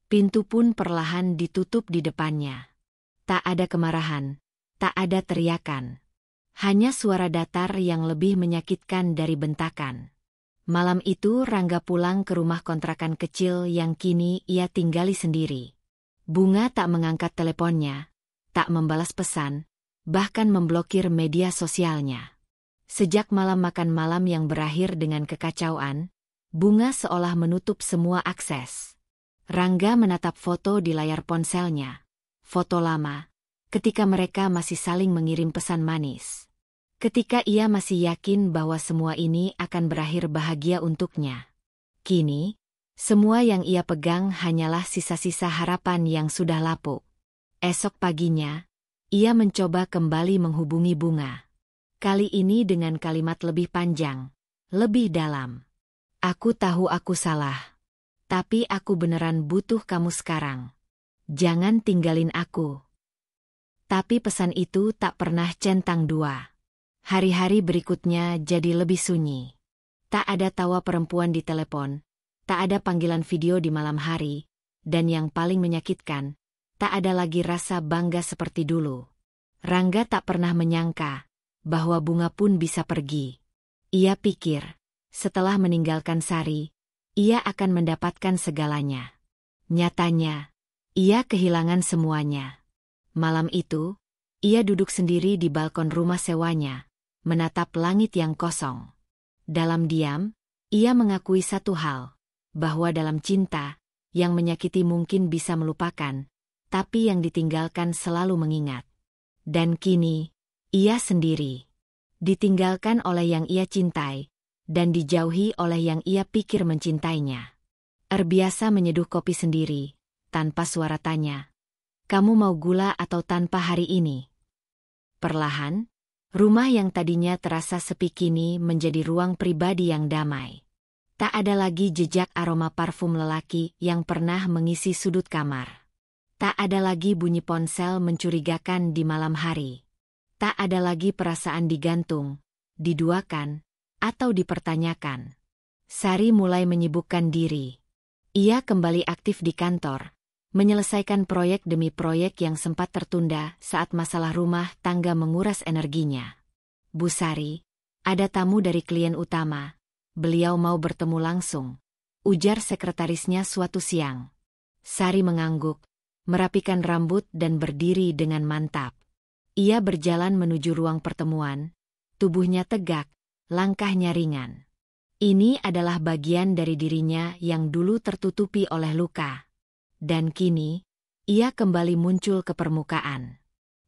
Pintu pun perlahan ditutup di depannya. Tak ada kemarahan, tak ada teriakan. Hanya suara datar yang lebih menyakitkan dari bentakan. Malam itu Rangga pulang ke rumah kontrakan kecil yang kini ia tinggali sendiri. Bunga tak mengangkat teleponnya, tak membalas pesan, bahkan memblokir media sosialnya. Sejak malam makan malam yang berakhir dengan kekacauan, Bunga seolah menutup semua akses. Rangga menatap foto di layar ponselnya. Foto lama, ketika mereka masih saling mengirim pesan manis. Ketika ia masih yakin bahwa semua ini akan berakhir bahagia untuknya. Kini, semua yang ia pegang hanyalah sisa-sisa harapan yang sudah lapuk. Esok paginya, ia mencoba kembali menghubungi Bunga. Kali ini dengan kalimat lebih panjang, lebih dalam. Aku tahu aku salah. Tapi aku beneran butuh kamu sekarang. Jangan tinggalin aku. Tapi pesan itu tak pernah centang dua. Hari-hari berikutnya jadi lebih sunyi. Tak ada tawa perempuan di telepon, tak ada panggilan video di malam hari, dan yang paling menyakitkan, tak ada lagi rasa bangga seperti dulu. Rangga tak pernah menyangka bahwa Bunga pun bisa pergi. Ia pikir, setelah meninggalkan Sari, ia akan mendapatkan segalanya. Nyatanya, ia kehilangan semuanya. Malam itu, ia duduk sendiri di balkon rumah sewanya, menatap langit yang kosong. Dalam diam, ia mengakui satu hal, bahwa dalam cinta, yang menyakiti mungkin bisa melupakan, tapi yang ditinggalkan selalu mengingat. Dan kini, ia sendiri. Ditinggalkan oleh yang ia cintai, dan dijauhi oleh yang ia pikir mencintainya. Terbiasa menyeduh kopi sendiri, tanpa suara tanya. Kamu mau gula atau tanpa hari ini? Perlahan, rumah yang tadinya terasa sepi kini menjadi ruang pribadi yang damai. Tak ada lagi jejak aroma parfum lelaki yang pernah mengisi sudut kamar. Tak ada lagi bunyi ponsel mencurigakan di malam hari. Tak ada lagi perasaan digantung, diduakan, atau dipertanyakan. Sari mulai menyibukkan diri. Ia kembali aktif di kantor, menyelesaikan proyek demi proyek yang sempat tertunda saat masalah rumah tangga menguras energinya. "Bu Sari, ada tamu dari klien utama. Beliau mau bertemu langsung," ujar sekretarisnya suatu siang. Sari mengangguk, merapikan rambut dan berdiri dengan mantap. Ia berjalan menuju ruang pertemuan, tubuhnya tegak, langkahnya ringan. Ini adalah bagian dari dirinya yang dulu tertutupi oleh luka. Dan kini, ia kembali muncul ke permukaan.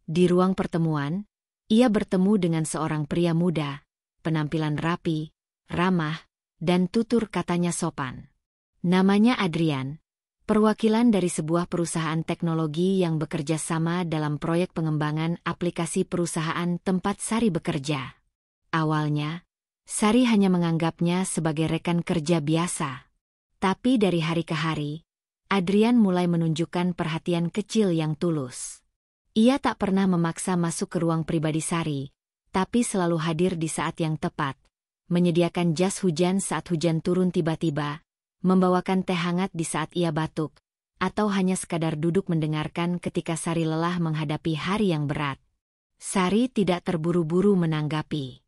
Di ruang pertemuan, ia bertemu dengan seorang pria muda, penampilan rapi, ramah, dan tutur katanya sopan. Namanya Adrian, perwakilan dari sebuah perusahaan teknologi yang bekerja sama dalam proyek pengembangan aplikasi perusahaan tempat Sari bekerja. Awalnya, Sari hanya menganggapnya sebagai rekan kerja biasa. Tapi dari hari ke hari, Adrian mulai menunjukkan perhatian kecil yang tulus. Ia tak pernah memaksa masuk ke ruang pribadi Sari, tapi selalu hadir di saat yang tepat, menyediakan jas hujan saat hujan turun tiba-tiba, membawakan teh hangat di saat ia batuk, atau hanya sekadar duduk mendengarkan ketika Sari lelah menghadapi hari yang berat. Sari tidak terburu-buru menanggapi.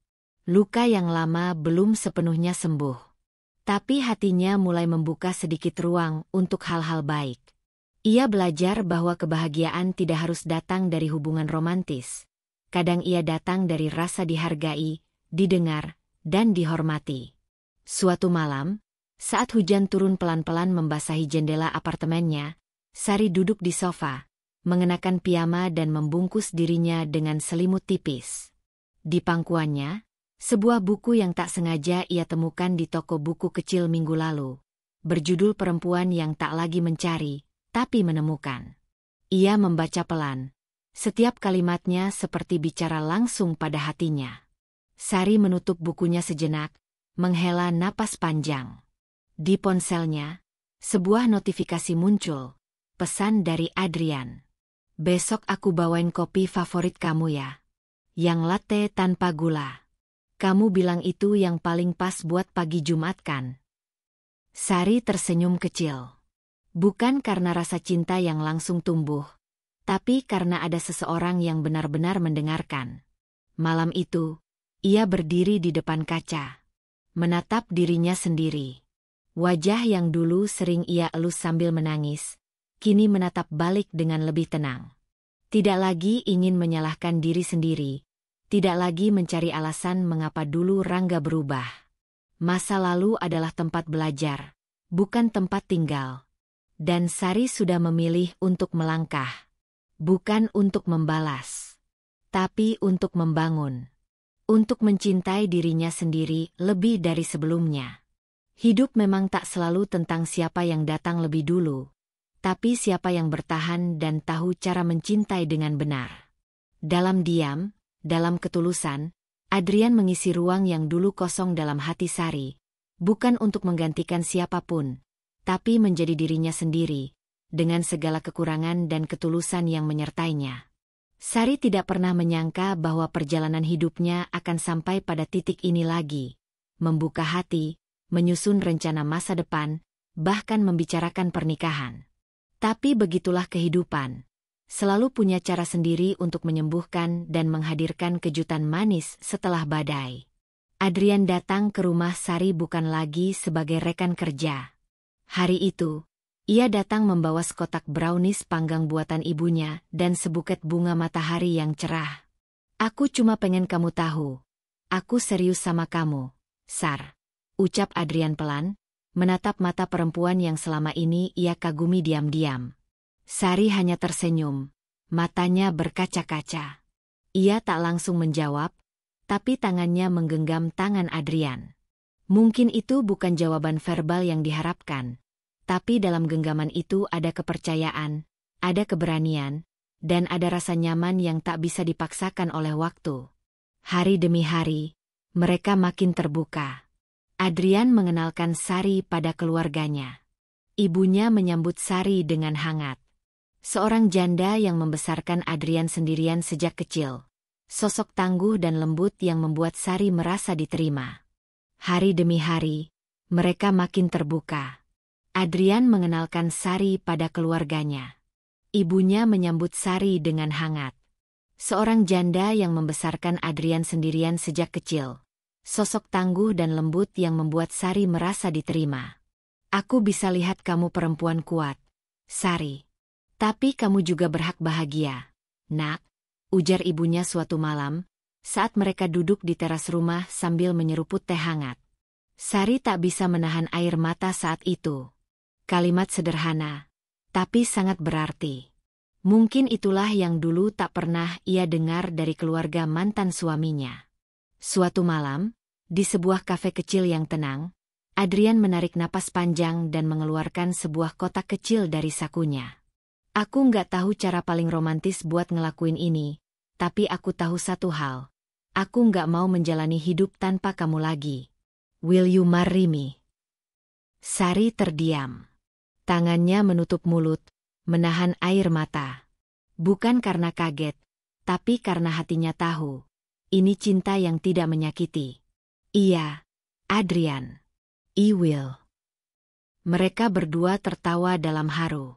Luka yang lama belum sepenuhnya sembuh. Tapi hatinya mulai membuka sedikit ruang untuk hal-hal baik. Ia belajar bahwa kebahagiaan tidak harus datang dari hubungan romantis. Kadang ia datang dari rasa dihargai, didengar, dan dihormati. Suatu malam, saat hujan turun pelan-pelan membasahi jendela apartemennya, Sari duduk di sofa, mengenakan piyama dan membungkus dirinya dengan selimut tipis. Di pangkuannya, sebuah buku yang tak sengaja ia temukan di toko buku kecil minggu lalu, berjudul Perempuan yang Tak Lagi Mencari, Tapi Menemukan. Ia membaca pelan. Setiap kalimatnya seperti bicara langsung pada hatinya. Sari menutup bukunya sejenak, menghela napas panjang. Di ponselnya, sebuah notifikasi muncul, pesan dari Adrian. "Besok aku bawain kopi favorit kamu ya. Yang latte tanpa gula. Kamu bilang itu yang paling pas buat pagi Jumat kan?" Sari tersenyum kecil. Bukan karena rasa cinta yang langsung tumbuh, tapi karena ada seseorang yang benar-benar mendengarkan. Malam itu, ia berdiri di depan kaca, menatap dirinya sendiri. Wajah yang dulu sering ia elus sambil menangis, kini menatap balik dengan lebih tenang. Tidak lagi ingin menyalahkan diri sendiri. Tidak lagi mencari alasan mengapa dulu Rangga berubah. Masa lalu adalah tempat belajar, bukan tempat tinggal. Dan Sari sudah memilih untuk melangkah. Bukan untuk membalas, tapi untuk membangun. Untuk mencintai dirinya sendiri lebih dari sebelumnya. Hidup memang tak selalu tentang siapa yang datang lebih dulu, tapi siapa yang bertahan dan tahu cara mencintai dengan benar. Dalam diam, dalam ketulusan, Adrian mengisi ruang yang dulu kosong dalam hati Sari, bukan untuk menggantikan siapapun, tapi menjadi dirinya sendiri, dengan segala kekurangan dan ketulusan yang menyertainya. Sari tidak pernah menyangka bahwa perjalanan hidupnya akan sampai pada titik ini lagi, membuka hati, menyusun rencana masa depan, bahkan membicarakan pernikahan. Tapi begitulah kehidupan. Selalu punya cara sendiri untuk menyembuhkan dan menghadirkan kejutan manis setelah badai. Adrian datang ke rumah Sari bukan lagi sebagai rekan kerja. Hari itu, ia datang membawa sekotak brownies panggang buatan ibunya dan sebuket bunga matahari yang cerah. "Aku cuma pengen kamu tahu. Aku serius sama kamu, Sar," ucap Adrian pelan, menatap mata perempuan yang selama ini ia kagumi diam-diam. Sari hanya tersenyum, matanya berkaca-kaca. Ia tak langsung menjawab, tapi tangannya menggenggam tangan Adrian. Mungkin itu bukan jawaban verbal yang diharapkan, tapi dalam genggaman itu ada kepercayaan, ada keberanian, dan ada rasa nyaman yang tak bisa dipaksakan oleh waktu. Hari demi hari, mereka makin terbuka. Adrian mengenalkan Sari pada keluarganya. Ibunya menyambut Sari dengan hangat. Seorang janda yang membesarkan Adrian sendirian sejak kecil. Sosok tangguh dan lembut yang membuat Sari merasa diterima. Hari demi hari, mereka makin terbuka. Adrian mengenalkan Sari pada keluarganya. Ibunya menyambut Sari dengan hangat. Seorang janda yang membesarkan Adrian sendirian sejak kecil. Sosok tangguh dan lembut yang membuat Sari merasa diterima. Aku bisa lihat kamu perempuan kuat, Sari. Tapi kamu juga berhak bahagia, nak, ujar ibunya suatu malam, saat mereka duduk di teras rumah sambil menyeruput teh hangat. Sari tak bisa menahan air mata saat itu. Kalimat sederhana, tapi sangat berarti. Mungkin itulah yang dulu tak pernah ia dengar dari keluarga mantan suaminya. Suatu malam, di sebuah kafe kecil yang tenang, Adrian menarik napas panjang dan mengeluarkan sebuah kotak kecil dari sakunya. Aku nggak tahu cara paling romantis buat ngelakuin ini, tapi aku tahu satu hal. Aku nggak mau menjalani hidup tanpa kamu lagi. Will you marry me? Sari terdiam. Tangannya menutup mulut, menahan air mata. Bukan karena kaget, tapi karena hatinya tahu. Ini cinta yang tidak menyakiti. Iya, Adrian. I will. Mereka berdua tertawa dalam haru.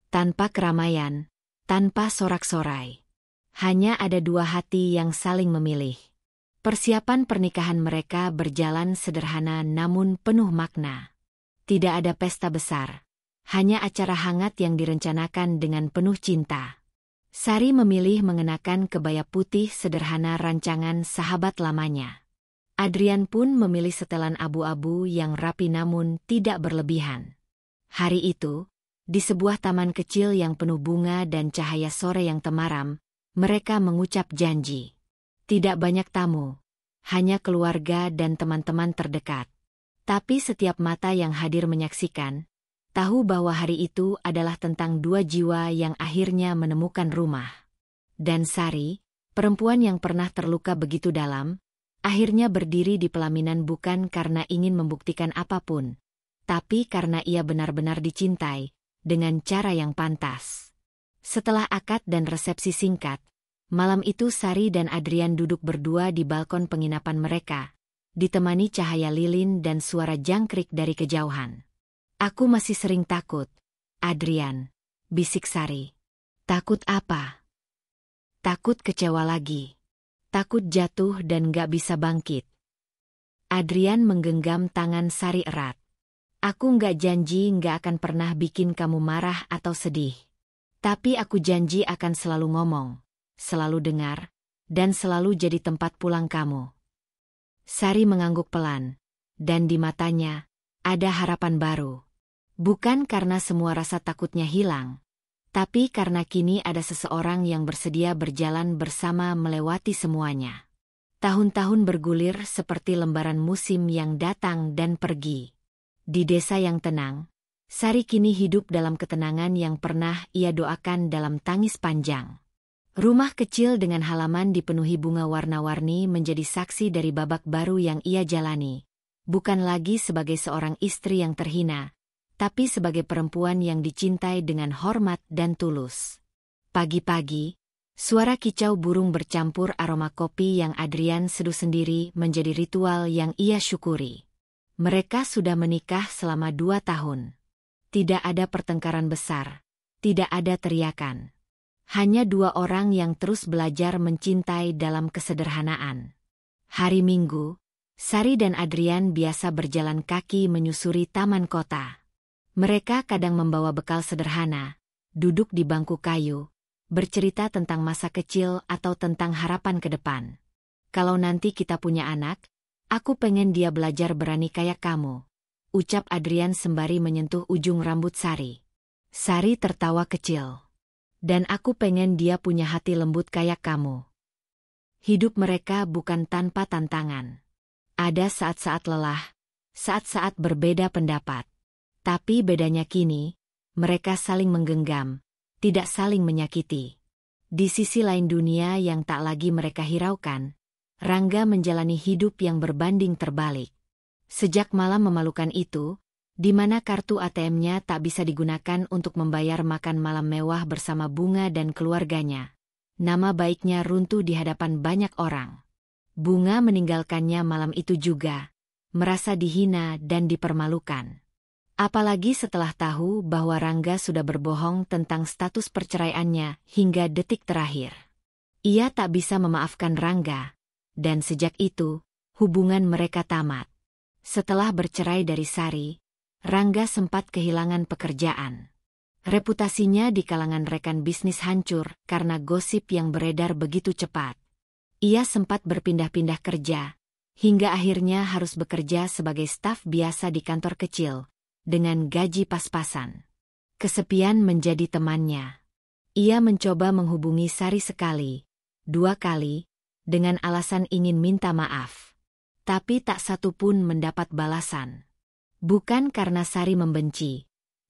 Tanpa keramaian, tanpa sorak-sorai. Hanya ada dua hati yang saling memilih. Persiapan pernikahan mereka berjalan sederhana namun penuh makna. Tidak ada pesta besar. Hanya acara hangat yang direncanakan dengan penuh cinta. Sari memilih mengenakan kebaya putih sederhana rancangan sahabat lamanya. Adrian pun memilih setelan abu-abu yang rapi namun tidak berlebihan. Hari itu, di sebuah taman kecil yang penuh bunga dan cahaya sore yang temaram, mereka mengucap janji. Tidak banyak tamu, hanya keluarga dan teman-teman terdekat. Tapi setiap mata yang hadir menyaksikan, tahu bahwa hari itu adalah tentang dua jiwa yang akhirnya menemukan rumah. Dan Sari, perempuan yang pernah terluka begitu dalam, akhirnya berdiri di pelaminan bukan karena ingin membuktikan apapun, tapi karena ia benar-benar dicintai, dengan cara yang pantas. Setelah akad dan resepsi singkat, malam itu Sari dan Adrian duduk berdua di balkon penginapan mereka, ditemani cahaya lilin dan suara jangkrik dari kejauhan. Aku masih sering takut, Adrian, bisik Sari. Takut apa? Takut kecewa lagi. Takut jatuh dan gak bisa bangkit. Adrian menggenggam tangan Sari erat. Aku gak janji gak akan pernah bikin kamu marah atau sedih. Tapi aku janji akan selalu ngomong, selalu dengar, dan selalu jadi tempat pulang kamu. Sari mengangguk pelan, dan di matanya ada harapan baru. Bukan karena semua rasa takutnya hilang, tapi karena kini ada seseorang yang bersedia berjalan bersama melewati semuanya. Tahun-tahun bergulir seperti lembaran musim yang datang dan pergi. Di desa yang tenang, Sari kini hidup dalam ketenangan yang pernah ia doakan dalam tangis panjang. Rumah kecil dengan halaman dipenuhi bunga warna-warni menjadi saksi dari babak baru yang ia jalani. Bukan lagi sebagai seorang istri yang terhina, tapi sebagai perempuan yang dicintai dengan hormat dan tulus. Pagi-pagi, suara kicau burung bercampur aroma kopi yang Adrian seduh sendiri menjadi ritual yang ia syukuri. Mereka sudah menikah selama 2 tahun. Tidak ada pertengkaran besar, tidak ada teriakan. Hanya 2 orang yang terus belajar mencintai dalam kesederhanaan. Hari Minggu, Sari dan Adrian biasa berjalan kaki menyusuri taman kota. Mereka kadang membawa bekal sederhana, duduk di bangku kayu, bercerita tentang masa kecil atau tentang harapan ke depan. Kalau nanti kita punya anak, aku pengen dia belajar berani kayak kamu, ucap Adrian sembari menyentuh ujung rambut Sari. Sari tertawa kecil. Dan aku pengen dia punya hati lembut kayak kamu. Hidup mereka bukan tanpa tantangan. Ada saat-saat lelah, saat-saat berbeda pendapat. Tapi bedanya kini, mereka saling menggenggam, tidak saling menyakiti. Di sisi lain dunia yang tak lagi mereka hiraukan, Rangga menjalani hidup yang berbanding terbalik. Sejak malam memalukan itu, di mana kartu ATM-nya tak bisa digunakan untuk membayar makan malam mewah bersama Bunga dan keluarganya, nama baiknya runtuh di hadapan banyak orang. Bunga meninggalkannya malam itu juga, merasa dihina dan dipermalukan. Apalagi setelah tahu bahwa Rangga sudah berbohong tentang status perceraiannya hingga detik terakhir. Ia tak bisa memaafkan Rangga, dan sejak itu, hubungan mereka tamat. Setelah bercerai dari Sari, Rangga sempat kehilangan pekerjaan. Reputasinya di kalangan rekan bisnis hancur karena gosip yang beredar begitu cepat. Ia sempat berpindah-pindah kerja, hingga akhirnya harus bekerja sebagai staf biasa di kantor kecil, dengan gaji pas-pasan. Kesepian menjadi temannya. Ia mencoba menghubungi Sari sekali, 2 kali, dengan alasan ingin minta maaf. Tapi tak satu pun mendapat balasan. Bukan karena Sari membenci,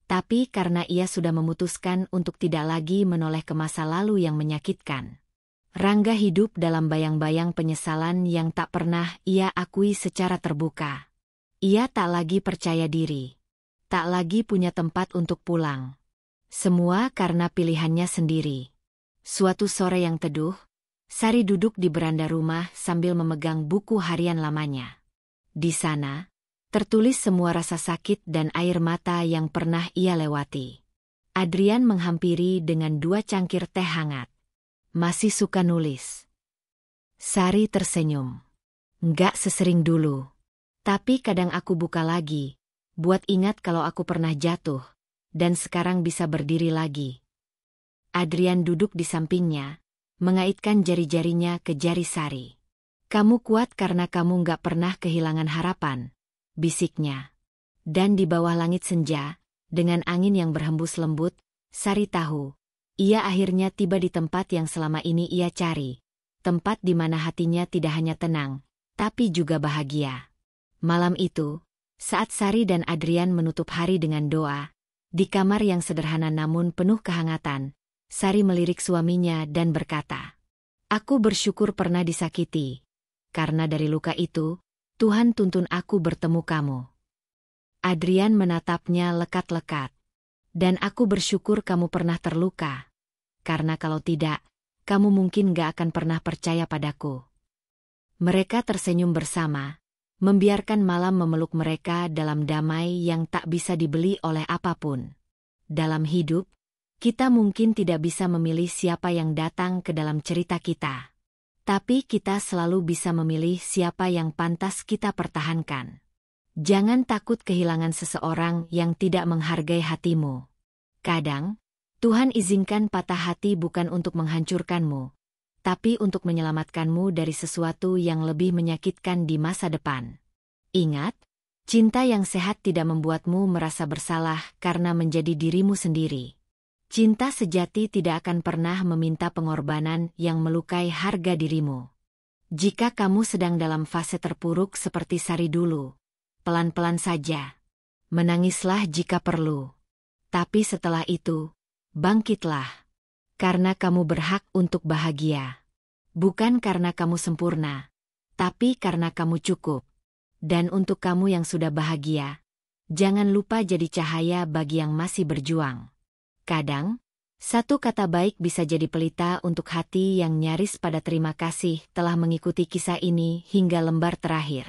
tapi karena ia sudah memutuskan untuk tidak lagi menoleh ke masa lalu yang menyakitkan. Rangga hidup dalam bayang-bayang penyesalan yang tak pernah ia akui secara terbuka. Ia tak lagi percaya diri. Tak lagi punya tempat untuk pulang. Semua karena pilihannya sendiri. Suatu sore yang teduh, Sari duduk di beranda rumah sambil memegang buku harian lamanya. Di sana, tertulis semua rasa sakit dan air mata yang pernah ia lewati. Adrian menghampiri dengan 2 cangkir teh hangat. Masih suka nulis? Sari tersenyum. Nggak sesering dulu. Tapi kadang aku buka lagi, buat ingat kalau aku pernah jatuh, dan sekarang bisa berdiri lagi. Adrian duduk di sampingnya, mengaitkan jari-jarinya ke jari Sari. Kamu kuat karena kamu nggak pernah kehilangan harapan, bisiknya. Dan di bawah langit senja, dengan angin yang berhembus lembut, Sari tahu, ia akhirnya tiba di tempat yang selama ini ia cari. Tempat di mana hatinya tidak hanya tenang, tapi juga bahagia. Malam itu, saat Sari dan Adrian menutup hari dengan doa, di kamar yang sederhana namun penuh kehangatan, Sari melirik suaminya dan berkata, "Aku bersyukur pernah disakiti, karena dari luka itu, Tuhan tuntun aku bertemu kamu." Adrian menatapnya lekat-lekat. "Dan aku bersyukur kamu pernah terluka, karena kalau tidak, kamu mungkin gak akan pernah percaya padaku." Mereka tersenyum bersama, membiarkan malam memeluk mereka dalam damai yang tak bisa dibeli oleh apapun. Dalam hidup, kita mungkin tidak bisa memilih siapa yang datang ke dalam cerita kita. Tapi kita selalu bisa memilih siapa yang pantas kita pertahankan. Jangan takut kehilangan seseorang yang tidak menghargai hatimu. Kadang, Tuhan izinkan patah hati bukan untuk menghancurkanmu, tapi untuk menyelamatkanmu dari sesuatu yang lebih menyakitkan di masa depan. Ingat, cinta yang sehat tidak membuatmu merasa bersalah karena menjadi dirimu sendiri. Cinta sejati tidak akan pernah meminta pengorbanan yang melukai harga dirimu. Jika kamu sedang dalam fase terpuruk seperti Sari dulu, pelan-pelan saja. Menangislah jika perlu. Tapi setelah itu, bangkitlah. Karena kamu berhak untuk bahagia. Bukan karena kamu sempurna, tapi karena kamu cukup. Dan untuk kamu yang sudah bahagia, jangan lupa jadi cahaya bagi yang masih berjuang. Kadang, satu kata baik bisa jadi pelita untuk hati yang nyaris pada terima kasih telah mengikuti kisah ini hingga lembar terakhir.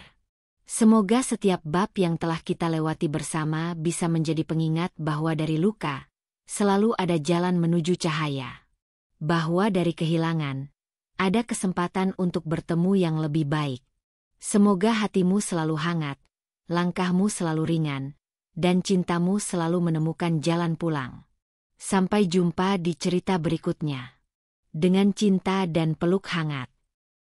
Semoga setiap bab yang telah kita lewati bersama bisa menjadi pengingat bahwa dari luka, selalu ada jalan menuju cahaya. Bahwa dari kehilangan, ada kesempatan untuk bertemu yang lebih baik. Semoga hatimu selalu hangat, langkahmu selalu ringan, dan cintamu selalu menemukan jalan pulang. Sampai jumpa di cerita berikutnya. Dengan cinta dan peluk hangat.